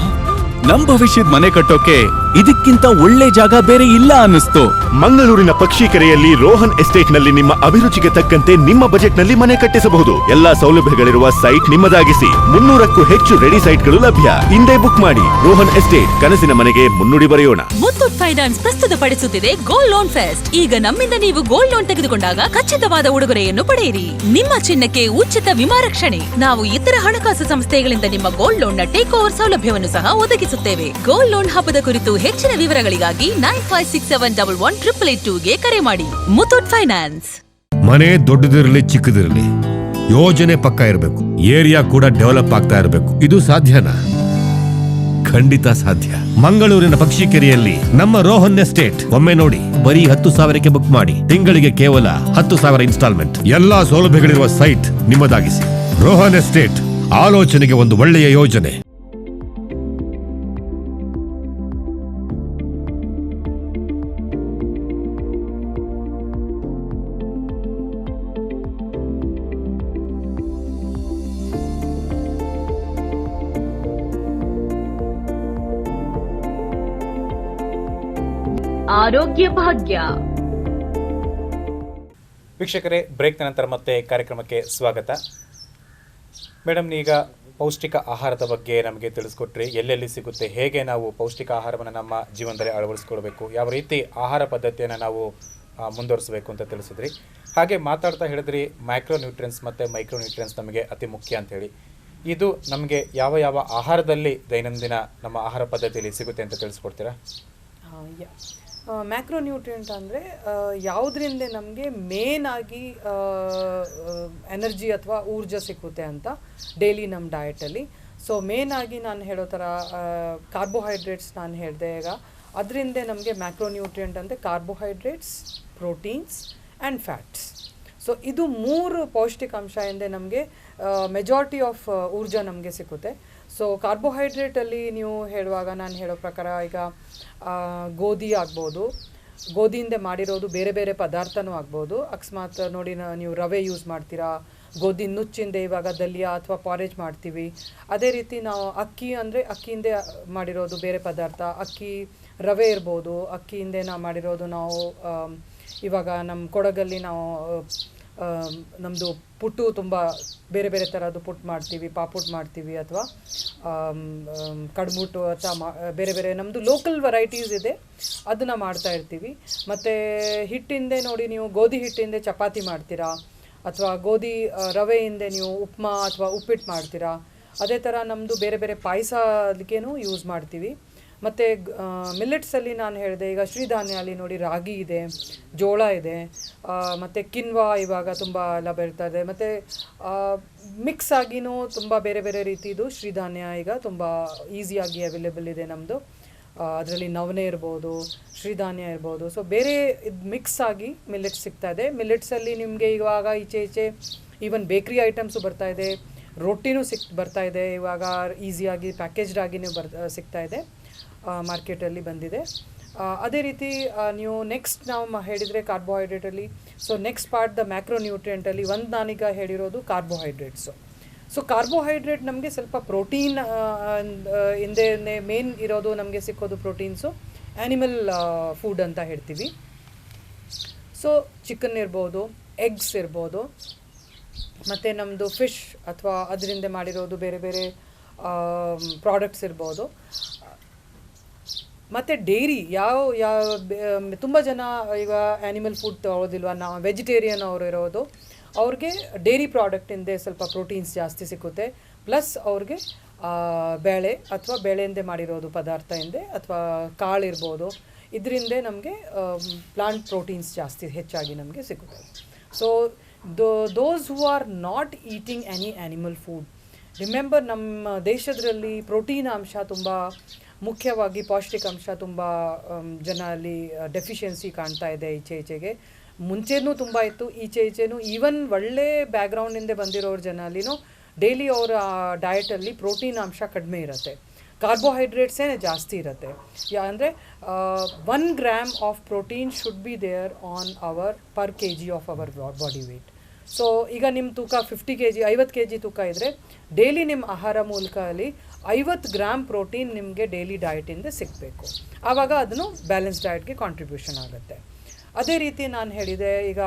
ನಮ್ ಭವಿಷ್ಯದ ಮನೆ ಕಟ್ಟೋಕೆ ಇದಕ್ಕಿಂತ ಒಳ್ಳೆ ಜಾಗ ಬೇರೆ ಇಲ್ಲ ಅನ್ನಿಸ್ತು. ಮಂಗಳೂರಿನ ಪಕ್ಷಿಕೆರೆಯಲ್ಲಿ ರೋಹನ್ ಎಸ್ಟೇಟ್ ನಲ್ಲಿ ನಿಮ್ಮ ಅಭಿರುಚಿಗೆ ತಕ್ಕಂತೆ ನಿಮ್ಮ ಬಜೆಟ್ ನಲ್ಲಿ ಮನೆ ಕಟ್ಟಿಸಬಹುದು. ಎಲ್ಲಾ ಸೌಲಭ್ಯಗಳಿರುವ ಸೈಟ್ ನಿಮ್ಮದಾಗಿಸಿ. 300ಕ್ಕೂ ಹೆಚ್ಚು ರೆಡಿ ಸೈಟ್ಗಳು ಲಭ್ಯ. ಹಿಂದೆ ಬುಕ್ ಮಾಡಿ. ರೋಹನ್ ಎಸ್ಟೇಟ್, ಕನಸಿನ ಮನೆಗೆ ಮುನ್ನುಡಿ ಬರೆಯೋಣ. ಮುತ್ತೂಟ್ ಫೈನಾನ್ಸ್ ಪ್ರಸ್ತುತಪಡಿಸುತ್ತಿದೆ ಗೋಲ್ಡ್ ಲೋನ್ ಫೆಸ್ಟ್. ಈಗ ನಮ್ಮಿಂದ ನೀವು ಗೋಲ್ಡ್ ಲೋನ್ ತೆಗೆದುಕೊಂಡಾಗ ಖಚಿತವಾದ ಉಡುಗೊರೆಯನ್ನು ಪಡೆಯಿರಿ. ನಿಮ್ಮ ಚಿನ್ನಕ್ಕೆ ಉಚಿತ ವಿಮಾ ರಕ್ಷಣೆ. ನಾವು ಇತರ ಹಣಕಾಸು ಸಂಸ್ಥೆಗಳಿಂದ ನಿಮ್ಮ ಗೋಲ್ಡ್ ಲೋನ್ ನ ಟೇಕ್ ಓವರ್ ಸೌಲಭ್ಯವನ್ನು ಸಹ ಒದಗಿಸುತ್ತೇವೆ. ಗೋಲ್ಡ್ ಲೋನ್ ಹಬ್ಬದ ಕುರಿತು ಹೆಚ್ಚಿನ ವಿವರಗಳಿಗಾಗಿ 9567118882ಗೆ ಕರೆ ಮಾಡಿ. ಮುತ್ತೂಟ್ ಫೈನಾನ್ಸ್. ಮನೆ ದೊಡ್ಡದಿರಲಿ ಚಿಕ್ಕದಿರಲಿ, ಯೋಜನೆ ಪಕ್ಕ ಇರಬೇಕು. ಏರಿಯಾ ಕೂಡ ಡೆವಲಪ್ ಆಗ್ತಾ ಇರಬೇಕು. ಇದು ಸಾಧ್ಯನಾ? ಖಂಡಿತ ಸಾಧ್ಯ. ಮಂಗಳೂರಿನ ಪಕ್ಷಿಕೆರೆಯಲ್ಲಿ ನಮ್ಮ ರೋಹನ್ ಎಸ್ಟೇಟ್ ಒಮ್ಮೆ ನೋಡಿ. ಬರೀ 10,000ಕ್ಕೆ ಬುಕ್ ಮಾಡಿ. ತಿಂಗಳಿಗೆ ಕೇವಲ 10,000 ಇನ್ಸ್ಟಾಲ್ಮೆಂಟ್. ಎಲ್ಲಾ ಸೌಲಭ್ಯಗಳಿರುವ ಸೈಟ್ ನಿಮ್ಮದಾಗಿಸಿ. ರೋಹನ್ ಎಸ್ಟೇಟ್, ಆಲೋಚನೆಗೆ ಒಂದು ಒಳ್ಳೆಯ ಯೋಜನೆ. ಆರೋಗ್ಯ ಭಾಗ್ಯ. ವೀಕ್ಷಕರೇ, ಬ್ರೇಕ್ ನಂತರ ಮತ್ತೆ ಕಾರ್ಯಕ್ರಮಕ್ಕೆ ಸ್ವಾಗತ. ಮೇಡಮ್, ಈಗ ಪೌಷ್ಟಿಕ ಆಹಾರದ ಬಗ್ಗೆ ನಮಗೆ ತಿಳಿಸ್ಕೊಟ್ರಿ. ಎಲ್ಲೆಲ್ಲಿ ಸಿಗುತ್ತೆ, ಹೇಗೆ ನಾವು ಪೌಷ್ಟಿಕ ಆಹಾರವನ್ನು ನಮ್ಮ ಜೀವನದಲ್ಲಿ ಅಳವಡಿಸ್ಕೊಳ್ಬೇಕು, ಯಾವ ರೀತಿ ಆಹಾರ ಪದ್ಧತಿಯನ್ನು ನಾವು ಮುಂದುವರಿಸಬೇಕು ಅಂತ ತಿಳಿಸಿದ್ರಿ. ಹಾಗೆ ಮಾತಾಡ್ತಾ ಹೇಳಿದ್ರಿ ಮೈಕ್ರೋ ನ್ಯೂಟ್ರಿಯೆಂಟ್ಸ್ ಮತ್ತು ಮೈಕ್ರೋ ನ್ಯೂಟ್ರಿಯೆಂಟ್ಸ್ ನಮಗೆ ಅತಿ ಮುಖ್ಯ ಅಂತೇಳಿ. ಇದು ನಮಗೆ ಯಾವ ಯಾವ ಆಹಾರದಲ್ಲಿ ದೈನಂದಿನ ನಮ್ಮ ಆಹಾರ ಪದ್ಧತಿಯಲ್ಲಿ ಸಿಗುತ್ತೆ ಅಂತ ತಿಳಿಸ್ಕೊಡ್ತೀರಾ? ಮ್ಯಾಕ್ರೋ ನ್ಯೂಟ್ರಿಯೆಂಟ್ ಅಂದರೆ ಯಾವುದರಿಂದ ನಮಗೆ ಮೇನ್ ಆಗಿ ಎನರ್ಜಿ ಅಥವಾ ಊರ್ಜ ಸಿಕ್ಕುತ್ತೆ ಅಂತ ಡೈಲಿ ನಮ್ಮ ಡಯಟಲ್ಲಿ. ಸೊ ಮೇನ್ ಆಗಿ ನಾನು ಹೇಳೋ ಥರ ಕಾರ್ಬೋಹೈಡ್ರೇಟ್ಸ್ ನಾನು ಹೇಳಿದೆ. ಈಗ ಅದರಿಂದ ನಮಗೆ ಮ್ಯಾಕ್ರೋನ್ಯೂಟ್ರಿಯೆಂಟ್ ಅಂದರೆ carbohydrates, proteins and fats. So ಇದು 3 ಪೌಷ್ಟಿಕಾಂಶದಿಂದ ನಮಗೆ ಮೆಜಾರಿಟಿ ಆಫ್ ಊರ್ಜಾ ನಮಗೆ ಸಿಕ್ಕುತ್ತೆ. ಸೊ ಕಾರ್ಬೋಹೈಡ್ರೇಟಲ್ಲಿ ನೀವು ಹೇಳುವಾಗ ನಾನು ಹೇಳೋ ಪ್ರಕಾರ ಈಗ ಗೋಧಿ ಆಗ್ಬೋದು, ಗೋಧಿಯಿಂದ ಮಾಡಿರೋದು ಬೇರೆ ಬೇರೆ ಪದಾರ್ಥನೂ ಆಗ್ಬೋದು. ಅಕಸ್ಮಾತ್ ನೋಡಿ ನೀವು ರವೆ ಯೂಸ್ ಮಾಡ್ತೀರಾ, ಗೋಧಿ ನುಚ್ಚಿಂದ ಇವಾಗ ದಲಿಯಾ ಅಥವಾ ಪಾರೇಜ್ ಮಾಡ್ತೀವಿ. ಅದೇ ರೀತಿ ನಾವು ಅಕ್ಕಿ ಅಂದರೆ ಅಕ್ಕಿಯಿಂದ ಮಾಡಿರೋದು ಬೇರೆ ಪದಾರ್ಥ, ಅಕ್ಕಿ ರವೆ ಇರ್ಬೋದು, ಅಕ್ಕಿಯಿಂದ ನಾವು ಮಾಡಿರೋದು ನಾವು ಇವಾಗ ನಮ್ಮ ಕೊಡಗಲ್ಲಿ ನಾವು ನಮ್ಮದು ಪುಟ್ಟು ತುಂಬ ಬೇರೆ ಬೇರೆ ಥರದ್ದು ಪುಟ್ಟು ಮಾಡ್ತೀವಿ, ಪಾಪುಟ್ಟು ಮಾಡ್ತೀವಿ, ಅಥವಾ ಕಡ್ಬುಟ್ಟು ಅಥವಾ ಬೇರೆ ಬೇರೆ ನಮ್ಮದು ಲೋಕಲ್ ವೆರೈಟೀಸ್ ಇದೆ, ಅದನ್ನು ಮಾಡ್ತಾ ಇರ್ತೀವಿ. ಮತ್ತು ಹಿಟ್ಟಿಂದೆ ನೋಡಿ ನೀವು ಗೋಧಿ ಹಿಟ್ಟಿಂದೆ ಚಪಾತಿ ಮಾಡ್ತೀರಾ, ಅಥವಾ ಗೋಧಿ ರವೆಯಿಂದ ನೀವು ಉಪ್ಮಾ ಅಥವಾ ಉಪ್ಪಿಟ್ಟು ಮಾಡ್ತೀರಾ. ಅದೇ ಥರ ನಮ್ಮದು ಬೇರೆ ಬೇರೆ ಪಾಯಸ ಅದಕ್ಕೇನು ಯೂಸ್ ಮಾಡ್ತೀವಿ. ಮತ್ತು ಮಿಲ್ಲೆಟ್ಸಲ್ಲಿ ನಾನು ಹೇಳಿದೆ, ಈಗ ಶ್ರೀಧಾನ್ಯಲ್ಲಿ ನೋಡಿ ರಾಗಿ ಇದೆ, ಜೋಳ ಇದೆ, ಮತ್ತು ಕಿನ್ವಾ ಇವಾಗ ತುಂಬ ಎಲ್ಲ ಬರ್ತದೆ. ಮತ್ತು ಮಿಕ್ಸ್ ಆಗಿನೂ ತುಂಬ ಬೇರೆ ಬೇರೆ ರೀತಿದು ಶ್ರೀಧಾನ್ಯ ಈಗ ತುಂಬ ಈಸಿಯಾಗಿ ಅವೈಲೇಬಲ್ ಇದೆ ನಮ್ಮದು. ಅದರಲ್ಲಿ ನವಣೆ ಇರ್ಬೋದು, ಶ್ರೀಧಾನ್ಯ ಇರ್ಬೋದು. ಸೊ ಬೇರೆ ಇದು ಮಿಕ್ಸ್ ಆಗಿ ಮಿಲ್ಲೆಟ್ಸ್ ಸಿಗ್ತಾ ಇದೆ. ಮಿಲ್ಲೆಟ್ಸಲ್ಲಿ ನಿಮಗೆ ಇವಾಗ ಈಚೆ ಈವನ್ ಬೇಕ್ರಿ ಐಟಮ್ಸು ಬರ್ತಾ ಇದೆ, ರೊಟ್ಟಿನೂ ಬರ್ತಾ ಇದೆ ಇವಾಗ ಈಸಿಯಾಗಿ ಪ್ಯಾಕೇಜ್ಡ್ ಆಗಿನೂ ಸಿಗ್ತಾ ಇದೆ, ಮಾರ್ಕೆಟಲ್ಲಿ ಬಂದಿದೆ. ಅದೇ ರೀತಿ ನೀವು ನೆಕ್ಸ್ಟ್ ನಾವು ಹೇಳಿದರೆ ಕಾರ್ಬೋಹೈಡ್ರೇಟಲ್ಲಿ, ಸೊ ನೆಕ್ಸ್ಟ್ ಪಾರ್ಟ್ ದ ಮ್ಯಾಕ್ರೋನ್ಯೂಟ್ರಿಯೆಂಟಲ್ಲಿ ಒಂದು ನಾನೀಗ ಹೇಳಿರೋದು ಕಾರ್ಬೋಹೈಡ್ರೇಟ್ಸು. ಸೊ ಕಾರ್ಬೋಹೈಡ್ರೇಟ್ ನಮಗೆ ಸ್ವಲ್ಪ ಪ್ರೋಟೀನ್ ಹಿಂದೆ ಮೇನ್ ಇರೋದು ನಮಗೆ ಸಿಕ್ಕೋದು ಪ್ರೋಟೀನ್ಸು ಆ್ಯನಿಮಲ್ ಫುಡ್ ಅಂತ ಹೇಳ್ತೀವಿ. ಸೊ ಚಿಕನ್ ಇರ್ಬೋದು, ಎಗ್ಸ್ ಇರ್ಬೋದು, ಮತ್ತು ನಮ್ಮದು ಫಿಶ್ ಅಥವಾ ಅದರಿಂದ ಮಾಡಿರೋದು ಬೇರೆ ಬೇರೆ ಪ್ರಾಡಕ್ಟ್ಸ್ ಇರ್ಬೋದು. ಮತ್ತು ಡೈರಿ ತುಂಬ ಜನ ಈಗ ಆ್ಯನಿಮಲ್ ಫುಡ್ ತಗೊಳ್ಳೋದಿಲ್ವ, ನಾವು ವೆಜಿಟೇರಿಯನ್ ಅವರು ಇರೋದು, ಅವ್ರಿಗೆ ಡೈರಿ ಪ್ರಾಡಕ್ಟಿಂದ ಸ್ವಲ್ಪ ಪ್ರೋಟೀನ್ಸ್ ಜಾಸ್ತಿ ಸಿಕ್ಕುತ್ತೆ. ಪ್ಲಸ್ ಅವ್ರಿಗೆ ಬೇಳೆ ಅಥವಾ ಬೇಳೆಯಿಂದ ಮಾಡಿರೋದು ಪದಾರ್ಥದಿಂದ ಅಥವಾ ಕಾಳಿರ್ಬೋದು, ಇದರಿಂದ ನಮಗೆ ಪ್ಲಾಂಟ್ ಪ್ರೋಟೀನ್ಸ್ ಜಾಸ್ತಿ ಹೆಚ್ಚಾಗಿ ನಮಗೆ ಸಿಗುತ್ತೆ. So those who are not eating any animal food, remember ನಮ್ಮ ದೇಶದಲ್ಲಿ ಪ್ರೋಟೀನ್ ಅಂಶ ತುಂಬ ಮುಖ್ಯವಾಗಿ, ಪೌಷ್ಟಿಕಾಂಶ ತುಂಬ ಜನ ಅಲ್ಲಿ ಡೆಫಿಷಿಯನ್ಸಿ ಕಾಣ್ತಾ ಇದೆ ಈಚೆಗೆ. ಮುಂಚೆನೂ ತುಂಬ ಇತ್ತು, ಈಚೆನೂ ಈವನ್ ಒಳ್ಳೆ ಬ್ಯಾಕ್ಗ್ರೌಂಡಿಂದ ಬಂದಿರೋರ ಜನ ಅಲ್ಲಿನೂ ಡೈಲಿ ಅವರ ಡಯಟಲ್ಲಿ ಪ್ರೋಟೀನ್ ಅಂಶ ಕಡಿಮೆ ಇರುತ್ತೆ, ಕಾರ್ಬೋಹೈಡ್ರೇಟ್ಸೇ ಜಾಸ್ತಿ ಇರುತ್ತೆ. ಅಂದರೆ 1 gram of protein should be there on our per kg of our body weight. So ಈಗ ನಿಮ್ಮ ತೂಕ 50 kg 50 kg ತೂಕ ಇದ್ದರೆ ಡೈಲಿ ನಿಮ್ಮ ಆಹಾರ ಮೂಲಕ ಅಲ್ಲಿ 50 ಗ್ರಾಮ್ ಪ್ರೋಟೀನ್ ನಿಮಗೆ ಡೈಲಿ ಡಯಟಿಂದ ಸಿಗಬೇಕು. ಆವಾಗ ಅದನ್ನು ಬ್ಯಾಲೆನ್ಸ್ ಡಯಟ್ಗೆ ಕಾಂಟ್ರಿಬ್ಯೂಷನ್ ಆಗುತ್ತೆ. ಅದೇ ರೀತಿ ನಾನು ಹೇಳಿದೆ ಈಗ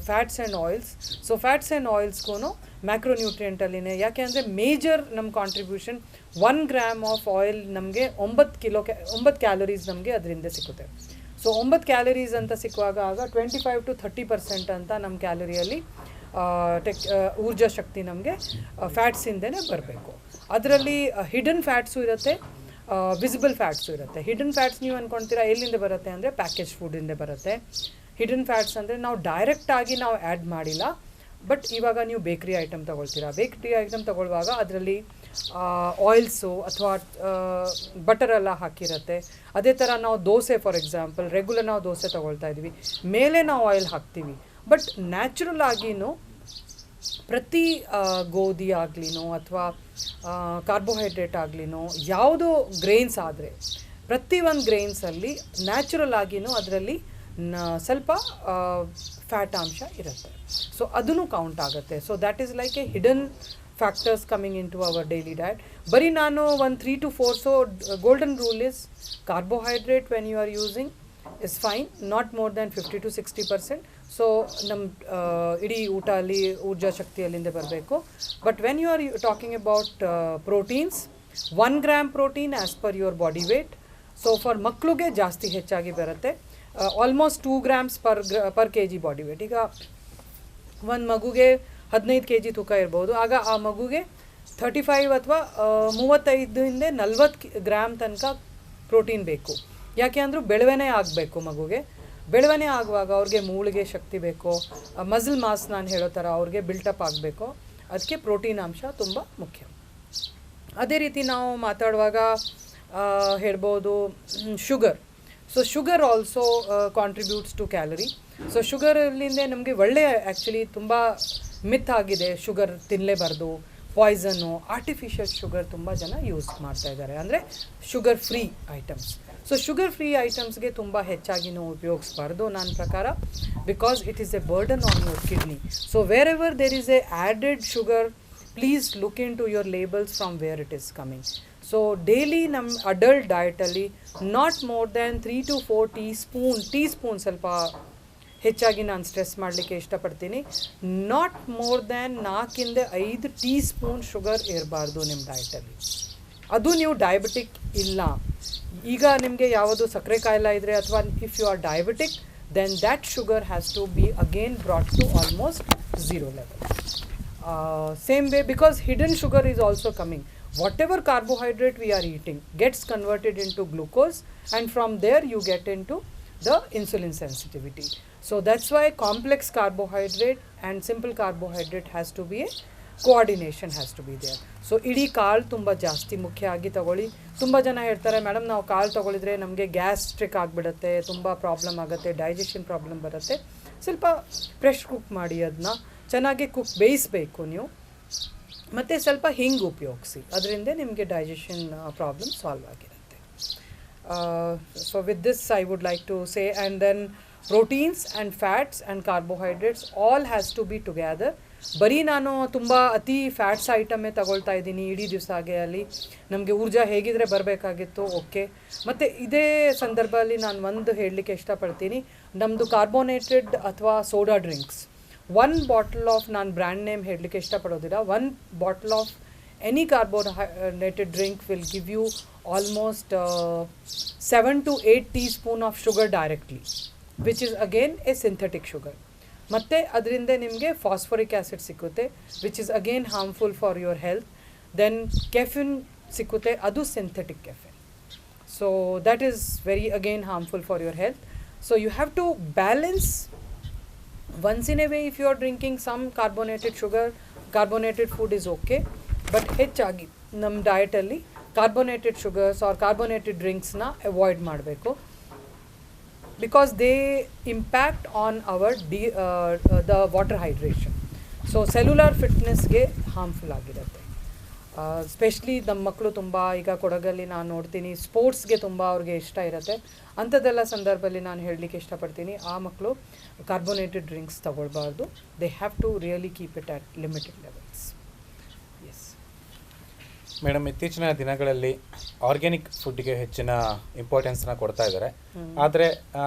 fats and oils. So fats and ಆಯಿಲ್ಸ್ಗೂ ಮ್ಯಾಕ್ರೋನ್ಯೂಟ್ರಿಯೆಂಟಲ್ಲಿನೇ, ಯಾಕೆ ಅಂದರೆ ಮೇಜರ್ ನಮ್ಮ ಕಾಂಟ್ರಿಬ್ಯೂಷನ್ 1 ಗ್ರಾಮ್ ಆಫ್ ಆಯಿಲ್ ನಮಗೆ 9 ಕ್ಯಾಲರೀಸ್ ನಮಗೆ ಅದರಿಂದ ಸಿಗುತ್ತೆ. ಸೊ 9 ಕ್ಯಾಲರೀಸ್ ಅಂತ ಸಿಕ್ಕುವಾಗ ಆಗ 25 to 30% ಅಂತ ನಮ್ಮ ಕ್ಯಾಲರಿಯಲ್ಲಿ ಊರ್ಜಾ ಶಕ್ತಿ ನಮಗೆ ಫ್ಯಾಟ್ಸಿಂದನೇ ಬರಬೇಕು. ಅದರಲ್ಲಿ ಹಿಡನ್ ಫ್ಯಾಟ್ಸು ಇರುತ್ತೆ, ವಿಸಿಬಲ್ ಫ್ಯಾಟ್ಸು ಇರುತ್ತೆ. ಹಿಡನ್ ಫ್ಯಾಟ್ಸ್ ನೀವು ಅಂದ್ಕೊಳ್ತೀರಾ ಎಲ್ಲಿಂದ ಬರುತ್ತೆ ಅಂದರೆ ಪ್ಯಾಕೇಜ್ ಫುಡ್ಡಿಂದ ಬರುತ್ತೆ. ಹಿಡನ್ ಫ್ಯಾಟ್ಸ್ ಅಂದರೆ ನಾವು ಡೈರೆಕ್ಟಾಗಿ ನಾವು ಆ್ಯಡ್ ಮಾಡಿಲ್ಲ, ಬಟ್ ಇವಾಗ ನೀವು ಬೇಕ್ರಿ ಐಟಮ್ ತೊಗೊಳ್ತೀರಾ, ಬೇಕ್ರಿ ಐಟಮ್ ತೊಗೊಳ್ಳುವಾಗ ಅದರಲ್ಲಿ ಆಯಿಲ್ಸು ಅಥವಾ ಬಟರೆಲ್ಲ ಹಾಕಿರುತ್ತೆ. ಅದೇ ಥರ ನಾವು ದೋಸೆ ಫಾರ್ ಎಕ್ಸಾಂಪಲ್ ರೆಗ್ಯುಲರ್ ನಾವು ದೋಸೆ ತೊಗೊಳ್ತಾ ಇದ್ವಿ, ಮೇಲೆ ನಾವು ಆಯಿಲ್ ಹಾಕ್ತೀವಿ. ಬಟ್ ನ್ಯಾಚುರಲ್ ಆಗಿನೂ ಪ್ರತಿ ಗೋಧಿ ಆಗಲಿನೋ ಅಥವಾ ಕಾರ್ಬೋಹೈಡ್ರೇಟ್ ಆಗಲಿನೋ ಯಾವುದೋ ಗ್ರೇನ್ಸ್ ಆದರೆ ಪ್ರತಿ ಒಂದು ಗ್ರೇನ್ಸಲ್ಲಿ ನ್ಯಾಚುರಲ್ ಆಗಿನೂ ಅದರಲ್ಲಿ ಸ್ವಲ್ಪ ಫ್ಯಾಟ್ ಅಂಶ ಇರುತ್ತೆ. ಸೊ ಅದನ್ನು ಕೌಂಟ್ ಆಗುತ್ತೆ. So that is like a hidden factors coming into our daily diet. ಬರೀ ನಾನು 1 3 to 4, so golden rule is carbohydrate when you are using is fine, not more than 50 to 60%. So ನಮ್ಮ ಇಡೀ ಊಟ ಅಲ್ಲಿ ಊರ್ಜಾ ಶಕ್ತಿ ಅಲ್ಲಿಂದ ಬರಬೇಕು. But when you are talking about proteins, 1 gram protein as per your body weight. So for ಮಕ್ಕಳಿಗೆ ಜಾಸ್ತಿ ಹೆಚ್ಚಾಗಿ ಬರುತ್ತೆ, almost 2 grams per kg body weight. ಈಗ ಒಂದು ಮಗುಗೆ 15 kg ತೂಕ ಇರ್ಬೋದು, ಆಗ ಆ ಮಗುಗೆ 35 ಅಥವಾ 35 ಇಂದ 40 ಗ್ರಾಮ್ ತನಕ ಪ್ರೋಟೀನ್ ಬೇಕು. ಯಾಕೆ ಅಂದರೂ ಬೆಳವಣಿಗೆ ಆಗಬೇಕು, ಮಗುಗೆ ಬೆಳವಣಿಗೆ ಆಗುವಾಗ ಅವ್ರಿಗೆ ಮೂಳೆಗೆ ಶಕ್ತಿ ಬೇಕು, ಮಸಲ್ ಮಾಸ್ ನಾನು ಹೇಳೋ ಥರ ಅವ್ರಿಗೆ ಬಿಲ್ಟಪ್ ಆಗಬೇಕು. ಅದಕ್ಕೆ ಪ್ರೋಟೀನ್ ಅಂಶ ತುಂಬ ಮುಖ್ಯ. ಅದೇ ರೀತಿ ನಾವು ಮಾತಾಡುವಾಗ ಹೇಳ್ಬೋದು sugar. So sugar also contributes to calorie. So ಶುಗರಲ್ಲಿಂದ ನಮಗೆ ಒಳ್ಳೆ ಆ್ಯಕ್ಚುಲಿ ತುಂಬ ಮಿತ್ ಆಗಿದೆ, ಶುಗರ್ ತಿನ್ನಲೇಬಾರ್ದು, ಪಾಯ್ಸನ್ನು, ಆರ್ಟಿಫಿಷಿಯಲ್ ಶುಗರ್ ತುಂಬ ಜನ ಯೂಸ್ ಮಾಡ್ತಾ ಇದ್ದಾರೆ, ಅಂದರೆ sugar free items. So sugar free ಐಟಮ್ಸ್ಗೆ ತುಂಬ ಹೆಚ್ಚಾಗಿ ನಾವು ಉಪಯೋಗಿಸ್ಬಾರ್ದು ನನ್ನ ಪ್ರಕಾರ, because it is a burden on your kidney. So wherever there is a added sugar, please look into your labels from where it is coming. So daily ನಮ್ಮ adult ಡಯಟಲ್ಲಿ not more than 3 to 4 teaspoon ಸ್ವಲ್ಪ ಹೆಚ್ಚಾಗಿ ನಾನು stress ಮಾಡಲಿಕ್ಕೆ ಇಷ್ಟಪಡ್ತೀನಿ, not more than 4 to 5 teaspoon sugar ಇರಬಾರ್ದು ನಿಮ್ಮ ಡಯಟಲ್ಲಿ. ಅದು ನೀವು ಡಯಾಬಿಟಿಕ್ ಇಲ್ಲ, ಈಗ ನಿಮಗೆ ಯಾವುದು ಸಕ್ಕರೆ ಕಾಯಿಲೆ ಇದ್ದರೆ ಅಥವಾ if you are diabetic, then that sugar has to be again brought to almost 0 level. Same way, because hidden sugar is also coming. Whatever carbohydrate we are eating gets converted into glucose, and from there you get into the insulin sensitivity. So that's why complex carbohydrate and simple carbohydrate has to be a coordination has to be there. So ಇಡೀ ಕಾಳು ತುಂಬ ಜಾಸ್ತಿ ಮುಖ್ಯ ಆಗಿ ತಗೊಳ್ಳಿ. ತುಂಬ ಜನ ಹೇಳ್ತಾರೆ, ಮೇಡಮ್ ನಾವು ಕಾಳು ತಗೊಳಿದ್ರೆ ನಮಗೆ ಗ್ಯಾಸ್ಟ್ರಿಕ್ ಆಗಿಬಿಡುತ್ತೆ, ತುಂಬ ಪ್ರಾಬ್ಲಮ್ ಆಗುತ್ತೆ, ಡೈಜೆಷನ್ ಪ್ರಾಬ್ಲಮ್ ಬರುತ್ತೆ. ಸ್ವಲ್ಪ ಪ್ರೆಷರ್ ಕುಕ್ ಮಾಡಿ, ಅದನ್ನ ಚೆನ್ನಾಗಿ ಬೇಯಿಸಬೇಕು ನೀವು, ಮತ್ತು ಸ್ವಲ್ಪ ಹಿಂಗೆ ಉಪಯೋಗಿಸಿ, ಅದರಿಂದ ನಿಮಗೆ ಡೈಜೆಷನ್ ಪ್ರಾಬ್ಲಮ್ ಸಾಲ್ವ್ ಆಗಿರುತ್ತೆ. So with this I would like to say, and then proteins and fats and carbohydrates all has to be together. ಬರೀ ನಾನು ತುಂಬ ಅತಿ ಫ್ಯಾಟ್ಸ್ ಐಟಮೇ ತಗೊಳ್ತಾ ಇದ್ದೀನಿ ಇಡೀ ದಿವಸಗೆ, ಅಲ್ಲಿ ನಮಗೆ ಊರ್ಜಾ ಹೇಗಿದ್ರೆ ಬರಬೇಕಾಗಿತ್ತು, ಓಕೆ. ಮತ್ತು ಇದೇ ಸಂದರ್ಭದಲ್ಲಿ ನಾನು ಒಂದು ಹೇಳಲಿಕ್ಕೆ ಇಷ್ಟಪಡ್ತೀನಿ, ನಮ್ಮದು ಕಾರ್ಬೋನೇಟೆಡ್ ಅಥವಾ ಸೋಡಾ ಡ್ರಿಂಕ್ಸ್, 1 bottle ಆಫ್, ನಾನು ಬ್ರ್ಯಾಂಡ್ ನೇಮ್ ಹೇಳಲಿಕ್ಕೆ ಇಷ್ಟಪಡೋದಿಲ್ಲ, 1 bottle of any carbonated drink will give you almost 7 to 8 teaspoon of sugar directly, which is again a synthetic sugar. ಮತ್ತು ಅದರಿಂದ ನಿಮಗೆ ಫಾಸ್ಫರಿಕ್ ಆ್ಯಸಿಡ್ ಸಿಕ್ಕುತ್ತೆ, which is again harmful for your health. Then caffeine ಸಿಕ್ಕುತ್ತೆ, ಅದು synthetic caffeine. So that is very again harmful for your health. So you have to balance. Once in a way, if you are drinking some carbonated sugar, carbonated food is okay, but ಹೆಚ್ಚಾಗಿ ನಮ್ಮ ಡಯಟಲ್ಲಿ carbonated sugars or carbonated ಡ್ರಿಂಕ್ಸ್ನ avoid ಮಾಡಬೇಕು, because they impact on our the water hydration. So cellular ಫಿಟ್ನೆಸ್ಗೆ harmful ಆಗಿರುತ್ತೆ. Specially ನಮ್ಮ ಮಕ್ಕಳು ತುಂಬ ಈಗ ಕೊಡಗಲ್ಲಿ ನಾನು ನೋಡ್ತೀನಿ ಸ್ಪೋರ್ಟ್ಸ್ಗೆ ತುಂಬ ಅವ್ರಿಗೆ ಇಷ್ಟ ಇರುತ್ತೆ. ಅಂಥದ್ದೆಲ್ಲ ಸಂದರ್ಭದಲ್ಲಿ ನಾನು ಹೇಳಲಿಕ್ಕೆ ಇಷ್ಟಪಡ್ತೀನಿ, ಆ ಮಕ್ಕಳು ಕಾರ್ಬೋನೇಟೆಡ್ ಡ್ರಿಂಕ್ಸ್ ತಗೊಳ್ಬಾರ್ದು. They have to really keep it at limited levels. Yes madam, ಇತ್ತೀಚಿನ ದಿನಗಳಲ್ಲಿ ಆರ್ಗ್ಯಾನಿಕ್ ಫುಡ್ಗೆ ಹೆಚ್ಚಿನ ಇಂಪಾರ್ಟೆನ್ಸ್ನ ಕೊಡ್ತಾ ಇದ್ದಾರೆ, ಆದರೆ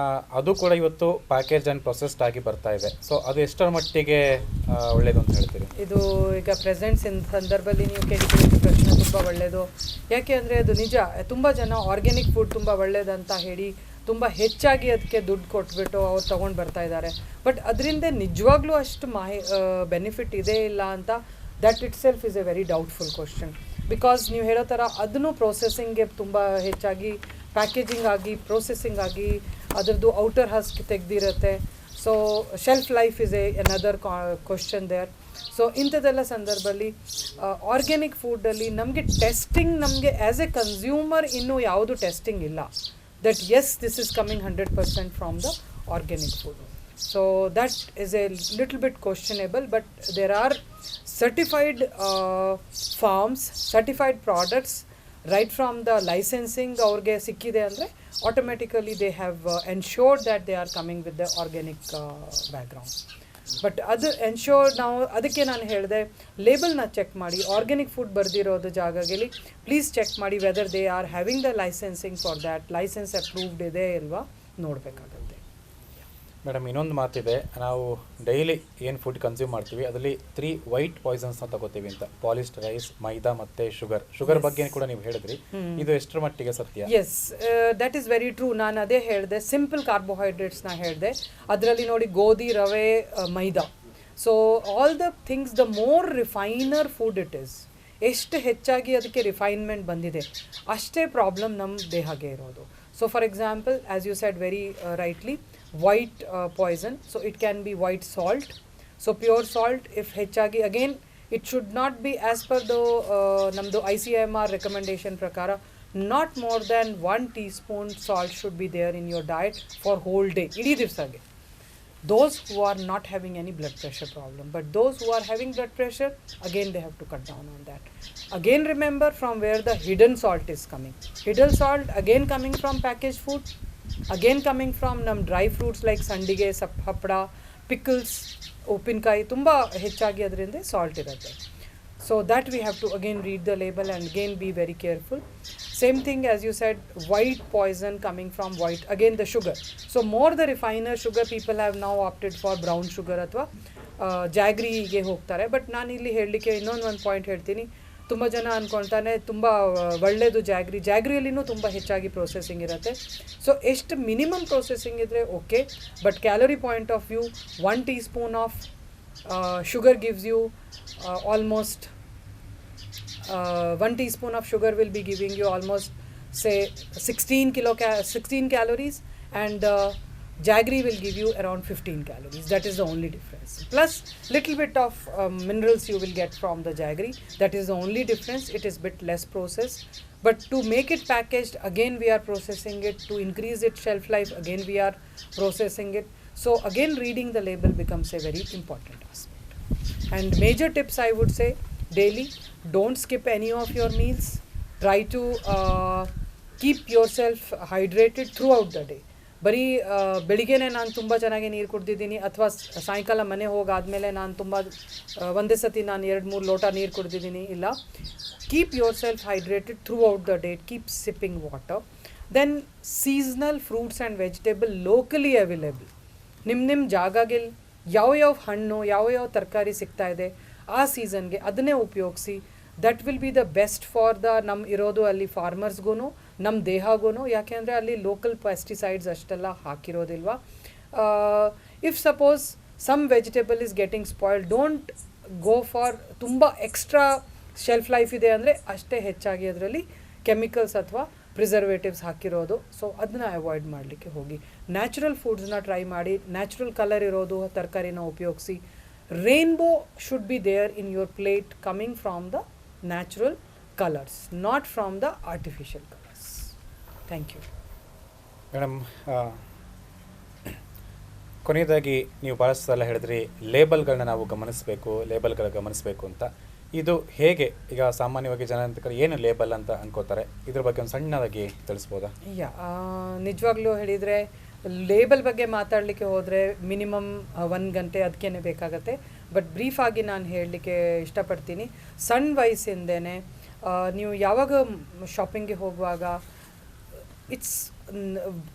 ಅದು ಕೂಡ ಇವತ್ತು ಪ್ಯಾಕೇಜ್ ಆ್ಯಂಡ್ ಪ್ರೊಸೆಸ್ಡ್ ಆಗಿ ಬರ್ತಾ ಇದೆ. ಸೊ ಅದು ಎಷ್ಟರ ಮಟ್ಟಿಗೆ ಒಳ್ಳೆಯದು ಅಂತ ಹೇಳ್ತೀರಿ? ಇದು ಈಗ ಪ್ರೆಸೆಂಟ್ಸ್ ಸಂದರ್ಭದಲ್ಲಿ ನೀವು ಕೇಳಿದ ಪ್ರಶ್ನೆ ತುಂಬ ಒಳ್ಳೆಯದು. ಯಾಕೆ ಅಂದರೆ ಅದು ನಿಜ, ತುಂಬ ಜನ ಆರ್ಗ್ಯಾನಿಕ್ ಫುಡ್ ತುಂಬ ಒಳ್ಳೆಯದಂತ ಹೇಳಿ ತುಂಬ ಹೆಚ್ಚಾಗಿ ಅದಕ್ಕೆ ದುಡ್ಡು ಕೊಟ್ಬಿಟ್ಟು ಅವ್ರು ತೊಗೊಂಡು ಬರ್ತಾ ಇದ್ದಾರೆ. ಬಟ್ ಅದರಿಂದ ನಿಜವಾಗ್ಲೂ ಅಷ್ಟು ಬೆನಿಫಿಟ್ ಇದೆ ಇಲ್ಲ ಅಂತ, that it self is A very doubtful question. Because ನೀವು ಹೇಳೋ ಥರ ಅದನ್ನು ಪ್ರೊಸೆಸಿಂಗ್ಗೆ ತುಂಬ ಹೆಚ್ಚಾಗಿ ಪ್ಯಾಕೇಜಿಂಗ್ ಆಗಿ ಪ್ರೊಸೆಸಿಂಗ್ ಆಗಿ ಅದರದ್ದು ಔಟರ್ ಹಸ್ಕ್ ತೆಗೆದಿರುತ್ತೆ. So shelf life is another question there. So ಇಂಥದ್ದೆಲ್ಲ ಸಂದರ್ಭದಲ್ಲಿ ಆರ್ಗ್ಯಾನಿಕ್ ಫುಡ್ಡಲ್ಲಿ ನಮಗೆ ಟೆಸ್ಟಿಂಗ್, ನಮಗೆ ಆ್ಯಸ್ ಎ ಕನ್ಸ್ಯೂಮರ್ ಇನ್ನೂ ಯಾವುದು ಟೆಸ್ಟಿಂಗ್ ಇಲ್ಲ that is this is coming 100% from the organic food. So that is a little bit questionable, but there are certified farms, certified products right from the licensing aurge sikkide andre automatically they have ensured that they are coming with the organic background. But adu ensure now adakke ನಾನು ಹೇಳಿದೆ, ಲೇಬಲ್ನ check ಮಾಡಿ, organic food ಬರ್ದಿರೋದು ಜಾಗದಲ್ಲಿ please check ಮಾಡಿ whether they are having the licensing for that, license approved ಇದೆ ಇಲ್ವಾ ನೋಡಬೇಕಾಗುತ್ತೆ. Madam, ಇನ್ನೊಂದು ಮಾತಿದೆ, ನಾವು ಡೈಲಿ ಏನು ಫುಡ್ ಕನ್ಸ್ಯೂಮ್ ಮಾಡ್ತೀವಿ ಅದರಲ್ಲಿ 3 ವೈಟ್ ಪಾಯ್ಸನ್ಸ್ನ ತಗೋತೀವಿ ಅಂತ, ಪಾಲಿಶ್ಡ್ ರೈಸ್, ಮೈದಾ ಮತ್ತು ಶುಗರ್ ಬಗ್ಗೆ ಕೂಡ ನೀವು ಹೇಳಿದ್ರಿ, ಇದು ಎಷ್ಟರ ಮಟ್ಟಿಗೆ ಸತ್ಯ? Yes, that is very true. ನಾನು ಅದೇ ಹೇಳಿದೆ, ಸಿಂಪಲ್ ಕಾರ್ಬೋಹೈಡ್ರೇಟ್ಸ್ನ ಹೇಳಿದೆ, ಅದರಲ್ಲಿ ನೋಡಿ ಗೋಧಿ, ರವೆ, maida. So all the things, the more refiner food it is, ಎಷ್ಟು ಹೆಚ್ಚಾಗಿ ಅದಕ್ಕೆ ರಿಫೈನ್ಮೆಂಟ್ ಬಂದಿದೆ ಅಷ್ಟೇ ಪ್ರಾಬ್ಲಮ್ ನಮ್ಮ ದೇಹಕ್ಕೆ ಇರೋದು. So for example, as you said very rightly, white poison, so it can be white salt. So pure salt, if ಹೆಚ್ಚಾಗಿ, again it should not be as per the namdu ICMR recommendation prakara not more than 1 teaspoon salt should be there in your diet for whole day, ಇಡೀ ದಿವಸಗೆ. Those who are not having any blood pressure problem, but those who are having blood pressure, again they have to cut down on that. Again remember from where the hidden salt is coming. Hidden salt again coming from packaged food, again coming from nam dry fruits like sandige, hapda, pickles, ಉಪ್ಪಿನಕಾಯಿ ತುಂಬ ಹೆಚ್ಚಾಗಿ ಅದರಿಂದ salt ಇರುತ್ತೆ. So that we have to again read the label and again be very careful. Same thing as you said, white poison coming from white, again the sugar. So more the refiner sugar, people have now opted for brown sugar ಅಥವಾ ಜಾಗ್ರಿಗೆ ಹೋಗ್ತಾರೆ. But ನಾನು ಇಲ್ಲಿ ಹೇಳಲಿಕ್ಕೆ ಇನ್ನೊಂದು point ಹೇಳ್ತೀನಿ. ತುಂಬ ಜನ ಅಂದ್ಕೊಳ್ತಾನೆ ತುಂಬ ಒಳ್ಳೆಯದು ಜಾಗ್ರಿಯಲ್ಲಿನೂ ತುಂಬ ಹೆಚ್ಚಾಗಿ ಪ್ರೊಸೆಸಿಂಗ್ ಇರುತ್ತೆ. ಸೊ ಎಷ್ಟು ಮಿನಿಮಮ್ ಪ್ರೊಸೆಸಿಂಗ್ ಇದ್ದರೆ okay, but calorie point of view 1 teaspoon of sugar gives you almost 1 teaspoon of sugar will be giving you almost say 16 calories, and jaggery will give you around 15 calories. That is the only difference. Plus little bit of minerals you will get from the jaggery. That is the only difference. It is bit less processed. But to make it packaged, again we are processing it. To increase its shelf life, again we are processing it. So again reading the label becomes a very important aspect. And major tips I would say, daily, don't skip any of your meals. Try to keep yourself hydrated throughout the day. ಬರೀ ಬೆಳಿಗ್ಗೆನೇ ನಾನು ತುಂಬ ಚೆನ್ನಾಗಿ ನೀರು ಕುಡ್ದಿದ್ದೀನಿ ಅಥವಾ ಸಾಯಂಕಾಲ ಮನೆ ಹೋಗಾದಮೇಲೆ ನಾನು ತುಂಬ ಒಂದೇ ಸತಿ ನಾನು 2-3 ಲೋಟ ನೀರು ಕುಡ್ದಿದ್ದೀನಿ, ಇಲ್ಲ. Keep yourself hydrated throughout the day, keep sipping water. Then seasonal fruits and vegetable locally available. ನಿಮ್ಮ ಜಾಗಗೆ ಯಾವ ಹಣ್ಣು ಯಾವ ತರಕಾರಿ ಸಿಗ್ತಾ ಇದೆ ಆ ಸೀಸನ್ಗೆ ಅದನ್ನೇ ಉಪಯೋಗಿಸಿ. That will be the best for ನಮ್ಮ ಇರೋದು ಅಲ್ಲಿ ಫಾರ್ಮರ್ಸ್ಗೂ ನಮ್ಮ ದೇಹಗೂ. ಯಾಕೆ ಅಂದರೆ ಅಲ್ಲಿ ಲೋಕಲ್ ಪೆಸ್ಟಿಸೈಡ್ಸ್ ಅಷ್ಟೆಲ್ಲ ಹಾಕಿರೋದಿಲ್ವಾ. If suppose some vegetable is getting spoiled, don't go for ತುಂಬ ಎಕ್ಸ್ಟ್ರಾ ಶೆಲ್ಫ್ ಲೈಫ್ ಇದೆ ಅಂದರೆ ಅಷ್ಟೇ ಹೆಚ್ಚಾಗಿ ಅದರಲ್ಲಿ ಕೆಮಿಕಲ್ಸ್ ಅಥವಾ ಪ್ರಿಸರ್ವೇಟಿವ್ಸ್ ಹಾಕಿರೋದು. ಸೊ ಅದನ್ನ ಅವಾಯ್ಡ್ ಮಾಡಲಿಕ್ಕೆ ಹೋಗಿ. ನ್ಯಾಚುರಲ್ ಫುಡ್ಸ್ನ ಟ್ರೈ ಮಾಡಿ, ನ್ಯಾಚುರಲ್ ಕಲರ್ ಇರೋದು ತರಕಾರಿನ ಉಪಯೋಗಿಸಿ. Rainbow should be there in your plate coming from the natural colours, not from the artificial colours. Thank you madam. ಕೊನೆಯದಾಗಿ ನೀವು ಭಾಳಷ್ಟು ಸಲ ಹೇಳಿದ್ರಿ ಲೇಬಲ್ಗಳನ್ನ ನಾವು ಗಮನಿಸಬೇಕು ಅಂತ. ಇದು ಹೇಗೆ, ಈಗ ಸಾಮಾನ್ಯವಾಗಿ ಜನ ಏನು ಲೇಬಲ್ ಅಂತ ಅನ್ಕೋತಾರೆ, ಇದ್ರ ಬಗ್ಗೆ ಒಂದು ಸಣ್ಣದಾಗಿ ತಿಳಿಸ್ಬೋದಾ? ನಿಜವಾಗ್ಲೂ ಹೇಳಿದರೆ ಲೇಬಲ್ ಬಗ್ಗೆ ಮಾತಾಡಲಿಕ್ಕೆ ಹೋದರೆ ಮಿನಿಮಮ್ 1 ಗಂಟೆ ಅದಕ್ಕೇ ಬೇಕಾಗತ್ತೆ. ಬಟ್ ಬ್ರೀಫಾಗಿ ನಾನು ಹೇಳಲಿಕ್ಕೆ ಇಷ್ಟಪಡ್ತೀನಿ. ಸಣ್ಣ ವಯಸ್ಸಿಂದೇ ನೀವು ಯಾವಾಗ ಶಾಪಿಂಗಿಗೆ ಹೋಗುವಾಗ ಇಟ್ಸ್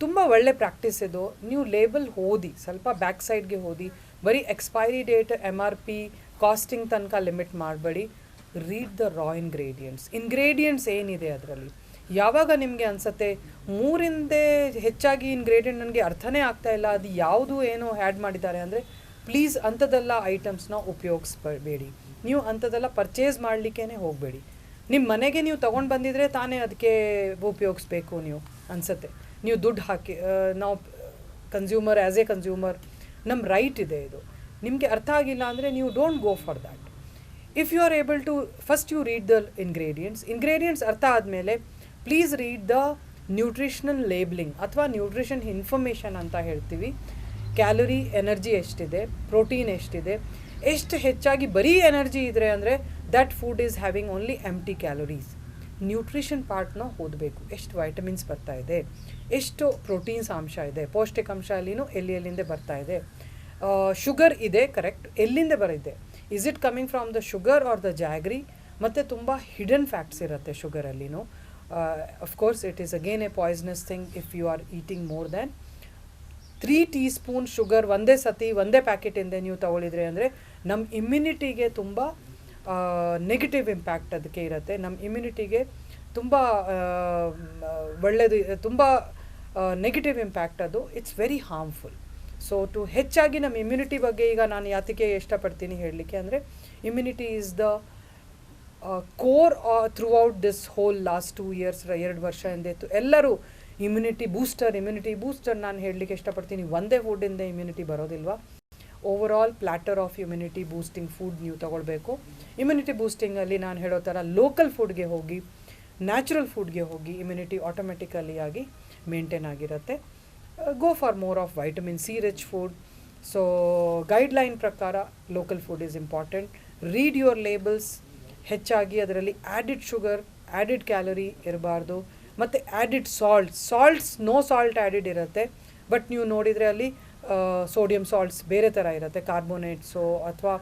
ತುಂಬ ಒಳ್ಳೆ ಪ್ರಾಕ್ಟೀಸ್ ಇದು. ನೀವು ಲೇಬಲ್ ಓದಿ, ಸ್ವಲ್ಪ ಬ್ಯಾಕ್ ಸೈಡ್ಗೆ ಓದಿ. ಬರೀ ಎಕ್ಸ್ಪೈರಿ ಡೇಟ್, MRP, ಕಾಸ್ಟಿಂಗ್ ತನಕ ಲಿಮಿಟ್ ಮಾಡಬೇಡಿ. ರೀಡ್ ದ ರಾ ಇಂಗ್ರೀಡಿಯೆಂಟ್ಸ್ ಏನಿದೆ ಅದರಲ್ಲಿ. ಯಾವಾಗ ನಿಮಗೆ ಅನಿಸುತ್ತೆ 3ರಿಂದ ಹೆಚ್ಚಾಗಿ ಇಂಗ್ರೀಡಿಯೆಂಟ್ ನನಗೆ ಅರ್ಥನೇ ಆಗ್ತಾಯಿಲ್ಲ, ಅದು ಯಾವುದು ಏನೋ ಆ್ಯಡ್ ಮಾಡಿದ್ದಾರೆ ಅಂದರೆ ಪ್ಲೀಸ್ ಅಂಥದ್ದೆಲ್ಲ ಐಟಮ್ಸ್ನ ಉಪಯೋಗಿಸ್ಬೇಡಿ. ನೀವು ಅಂಥದ್ದೆಲ್ಲ ಪರ್ಚೇಸ್ ಮಾಡಲಿಕ್ಕೇ ಹೋಗಬೇಡಿ. ನಿಮ್ಮ ಮನೆಗೆ ನೀವು ತೊಗೊಂಡು ಬಂದಿದ್ರೆ ತಾನೇ ಅದಕ್ಕೆ ಉಪಯೋಗಿಸ್ಬೇಕು ನೀವು ಅನಿಸುತ್ತೆ. ನೀವು ದುಡ್ಡು ಹಾಕಿ, ನಾವು ಕನ್ಸ್ಯೂಮರ್, ಆ್ಯಸ್ ಎ ಕನ್ಸ್ಯೂಮರ್ ನಮ್ಮ ರೈಟ್ ಇದೆ ಇದು. ನಿಮಗೆ ಅರ್ಥ ಆಗಿಲ್ಲ ಅಂದರೆ ನೀವು don't go for that. If you are able to first you read the ingredients ಅರ್ಥ ಆದಮೇಲೆ please read the nutritional labelling ಅಥವಾ ನ್ಯೂಟ್ರಿಷನ್ ಇನ್ಫಾರ್ಮೇಷನ್ ಅಂತ ಹೇಳ್ತೀವಿ. ಕ್ಯಾಲರಿ, ಎನರ್ಜಿ ಎಷ್ಟಿದೆ, ಪ್ರೋಟೀನ್ ಎಷ್ಟಿದೆ, ಎಷ್ಟು ಹೆಚ್ಚಾಗಿ ಬರೀ ಎನರ್ಜಿ ಇದ್ದರೆ ಅಂದರೆ that food is having only empty calories. Nutrition ಪಾರ್ಟ್ನ ಓದಬೇಕು. ಎಷ್ಟು ವೈಟಮಿನ್ಸ್ ಬರ್ತಾ ಇದೆ, ಎಷ್ಟು ಪ್ರೋಟೀನ್ಸ್ ಅಂಶ ಇದೆ, ಪೌಷ್ಟಿಕಾಂಶ ಅಲ್ಲಿನೂ ಎಲ್ಲಿಂದ ಬರ್ತಾ ಇದೆ. ಶುಗರ್ ಇದೆ, ಕರೆಕ್ಟ್, ಎಲ್ಲಿಂದ ಬರಿದೆ, is it coming from the sugar or the jaggery. ಮತ್ತು ತುಂಬ ಹಿಡನ್ ಫ್ಯಾಕ್ಟ್ಸ್ ಇರುತ್ತೆ ಶುಗರಲ್ಲಿನೂ. Of course it is again a poisonous thing if you are eating more than 3 teaspoon sugar ಒಂದೇ ಪ್ಯಾಕೆಟಿಂದ ನೀವು ತಗೊಳಿದ್ರಿ ಅಂದರೆ ನಮ್ಮ ಇಮ್ಯುನಿಟಿಗೆ ತುಂಬ ನೆಗೆಟಿವ್ ಇಂಪ್ಯಾಕ್ಟ್ ಅದಕ್ಕೆ ಇರುತ್ತೆ. ನಮ್ಮ ಇಮ್ಯುನಿಟಿಗೆ ತುಂಬ ಒಳ್ಳೆಯದು, ತುಂಬ ನೆಗೆಟಿವ್ ಇಂಪ್ಯಾಕ್ಟ್ ಅದು. It's very harmful. ಸೊ ಹೆಚ್ಚಾಗಿ ನಮ್ಮ ಇಮ್ಯುನಿಟಿ ಬಗ್ಗೆ ಈಗ ನಾನು ಯಾತಕ್ಕೆ ಇಷ್ಟಪಡ್ತೀನಿ ಹೇಳಲಿಕ್ಕೆ ಅಂದರೆ immunity is the core throughout this whole last 2 years, 2 ವರ್ಷದಿಂದ ಇತ್ತು ಎಲ್ಲರೂ ಇಮ್ಯುನಿಟಿ ಬೂಸ್ಟರ್ ನಾನು ಹೇಳಲಿಕ್ಕೆ ಇಷ್ಟಪಡ್ತೀನಿ. ಒಂದೇ ಫುಡ್ಡಿಂದ ಇಮ್ಯುನಿಟಿ ಬರೋದಿಲ್ವಾ. Overall platter of immunity boosting food ನೀವು ತೊಗೊಳ್ಬೇಕು. ಇಮ್ಯುನಿಟಿ ಬೂಸ್ಟಿಂಗಲ್ಲಿ ನಾನು ಹೇಳೋ ಥರ ಲೋಕಲ್ ಫುಡ್ಗೆ ಹೋಗಿ, ನ್ಯಾಚುರಲ್ ಫುಡ್ಗೆ ಹೋಗಿ ಇಮ್ಯುನಿಟಿ ಆಟೋಮೆಟಿಕಲಿ ಆಗಿ ಮೇಂಟೈನ್ ಆಗಿರುತ್ತೆ. Go for more of vitamin C rich food. So guideline ಪ್ರಕಾರ local food is important. Read your labels. ಹೆಚ್ಚಾಗಿ ಅದರಲ್ಲಿ ಆ್ಯಡಿಡ್ ಶುಗರ್, ಆ್ಯಡಿಡ್ ಕ್ಯಾಲರಿ ಇರಬಾರ್ದು, ಮತ್ತು added salts no salt added ಇರುತ್ತೆ, ಬಟ್ ನೀವು ನೋಡಿದರೆ ಅಲ್ಲಿ ಸೋಡಿಯಂ ಸಾಲ್ಟ್ಸ್ ಬೇರೆ ಥರ ಇರುತ್ತೆ, ಕಾರ್ಬೋನೇಟ್ಸು ಅಥವಾ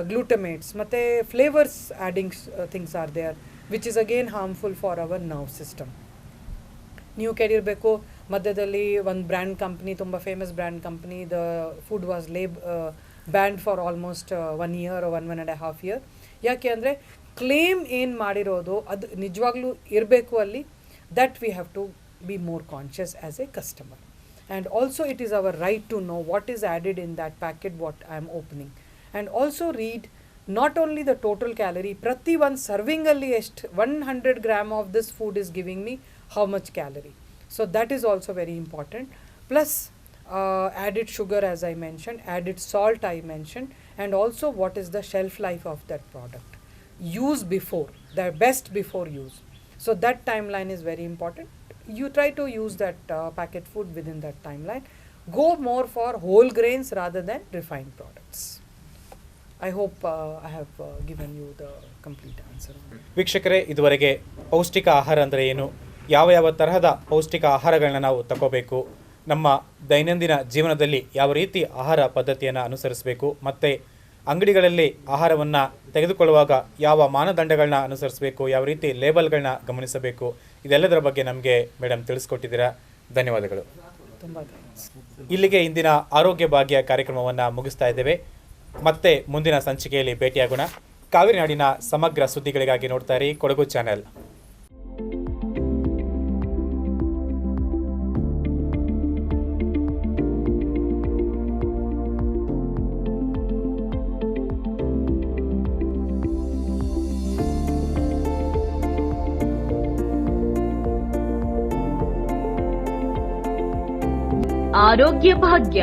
ಗ್ಲೂಟಮೇಟ್ಸ್, ಮತ್ತು flavours addings things are there which is again harmful for our nerve system. ನೀವು ಕೇಳಿರಬೇಕು, ಮಧ್ಯದಲ್ಲಿ ಒಂದು ಬ್ರ್ಯಾಂಡ್ ಕಂಪ್ನಿ, ತುಂಬ famous brand company, the food was banned for almost 1 year or 1.5 years. ಯಾಕೆ ಅಂದರೆ ಕ್ಲೇಮ್ ಏನು ಮಾಡಿರೋದು ಅದು ನಿಜವಾಗ್ಲೂ ಇರಬೇಕು ಅಲ್ಲಿ. That we have to be more conscious as a customer. And also it is our right to know what is added in that packet what I am opening. And also read not only the total calorie, ಪ್ರತಿ ಒಂದು ಸರ್ವಿಂಗಲ್ಲಿ ಎಷ್ಟು 100 grams of this food is giving me how much calorie. So that is also very important. Plus added sugar, as I mentioned, added salt I mentioned, and also what is the shelf life of that product. Use before, the best before use. So that timeline is very important. You try to use that packet food within that timeline. Go more for whole grains rather than refined products. I hope I have given you the complete answer. ವೀಕ್ಷಕರೇ, ಇದುವರೆಗೆ ಪೌಷ್ಟಿಕ ಆಹಾರ ಅಂದರೆ ಏನು, ಯಾವ ತರಹದ ಪೌಷ್ಟಿಕ ಆಹಾರಗಳನ್ನ ನಾವು ತಗೋಬೇಕು, ನಮ್ಮ ದೈನಂದಿನ ಜೀವನದಲ್ಲಿ ಯಾವ ರೀತಿ ಆಹಾರ ಪದ್ಧತಿಯನ್ನು ಅನುಸರಿಸಬೇಕು, ಮತ್ತು ಅಂಗಡಿಗಳಲ್ಲಿ ಆಹಾರವನ್ನು ತೆಗೆದುಕೊಳ್ಳುವಾಗ ಯಾವ ಮಾನದಂಡಗಳನ್ನ ಅನುಸರಿಸಬೇಕು, ಯಾವ ರೀತಿ ಲೇಬಲ್ಗಳನ್ನ ಗಮನಿಸಬೇಕು, ಇದೆಲ್ಲದರ ಬಗ್ಗೆ ನಮಗೆ ಮೇಡಮ್ ತಿಳಿಸ್ಕೊಟ್ಟಿದ್ದೀರಾ. ಧನ್ಯವಾದಗಳು. ತುಂಬ ಥ್ಯಾಂಕ್ಸ್. ಇಲ್ಲಿಗೆ ಇಂದಿನ ಆರೋಗ್ಯ ಭಾಗ್ಯ ಕಾರ್ಯಕ್ರಮವನ್ನು ಮುಗಿಸ್ತಾ ಇದ್ದೇವೆ. ಮತ್ತೆ ಮುಂದಿನ ಸಂಚಿಕೆಯಲ್ಲಿ ಭೇಟಿಯಾಗೋಣ. ಕಾವೇರಿ ನಾಡಿನ ಸಮಗ್ರ ಸುದ್ದಿಗಳಿಗಾಗಿ ನೋಡ್ತಾ ಇರಿ ಕೊಡಗು ಚಾನೆಲ್. ಆರೋಗ್ಯ ಭಾಗ್ಯ.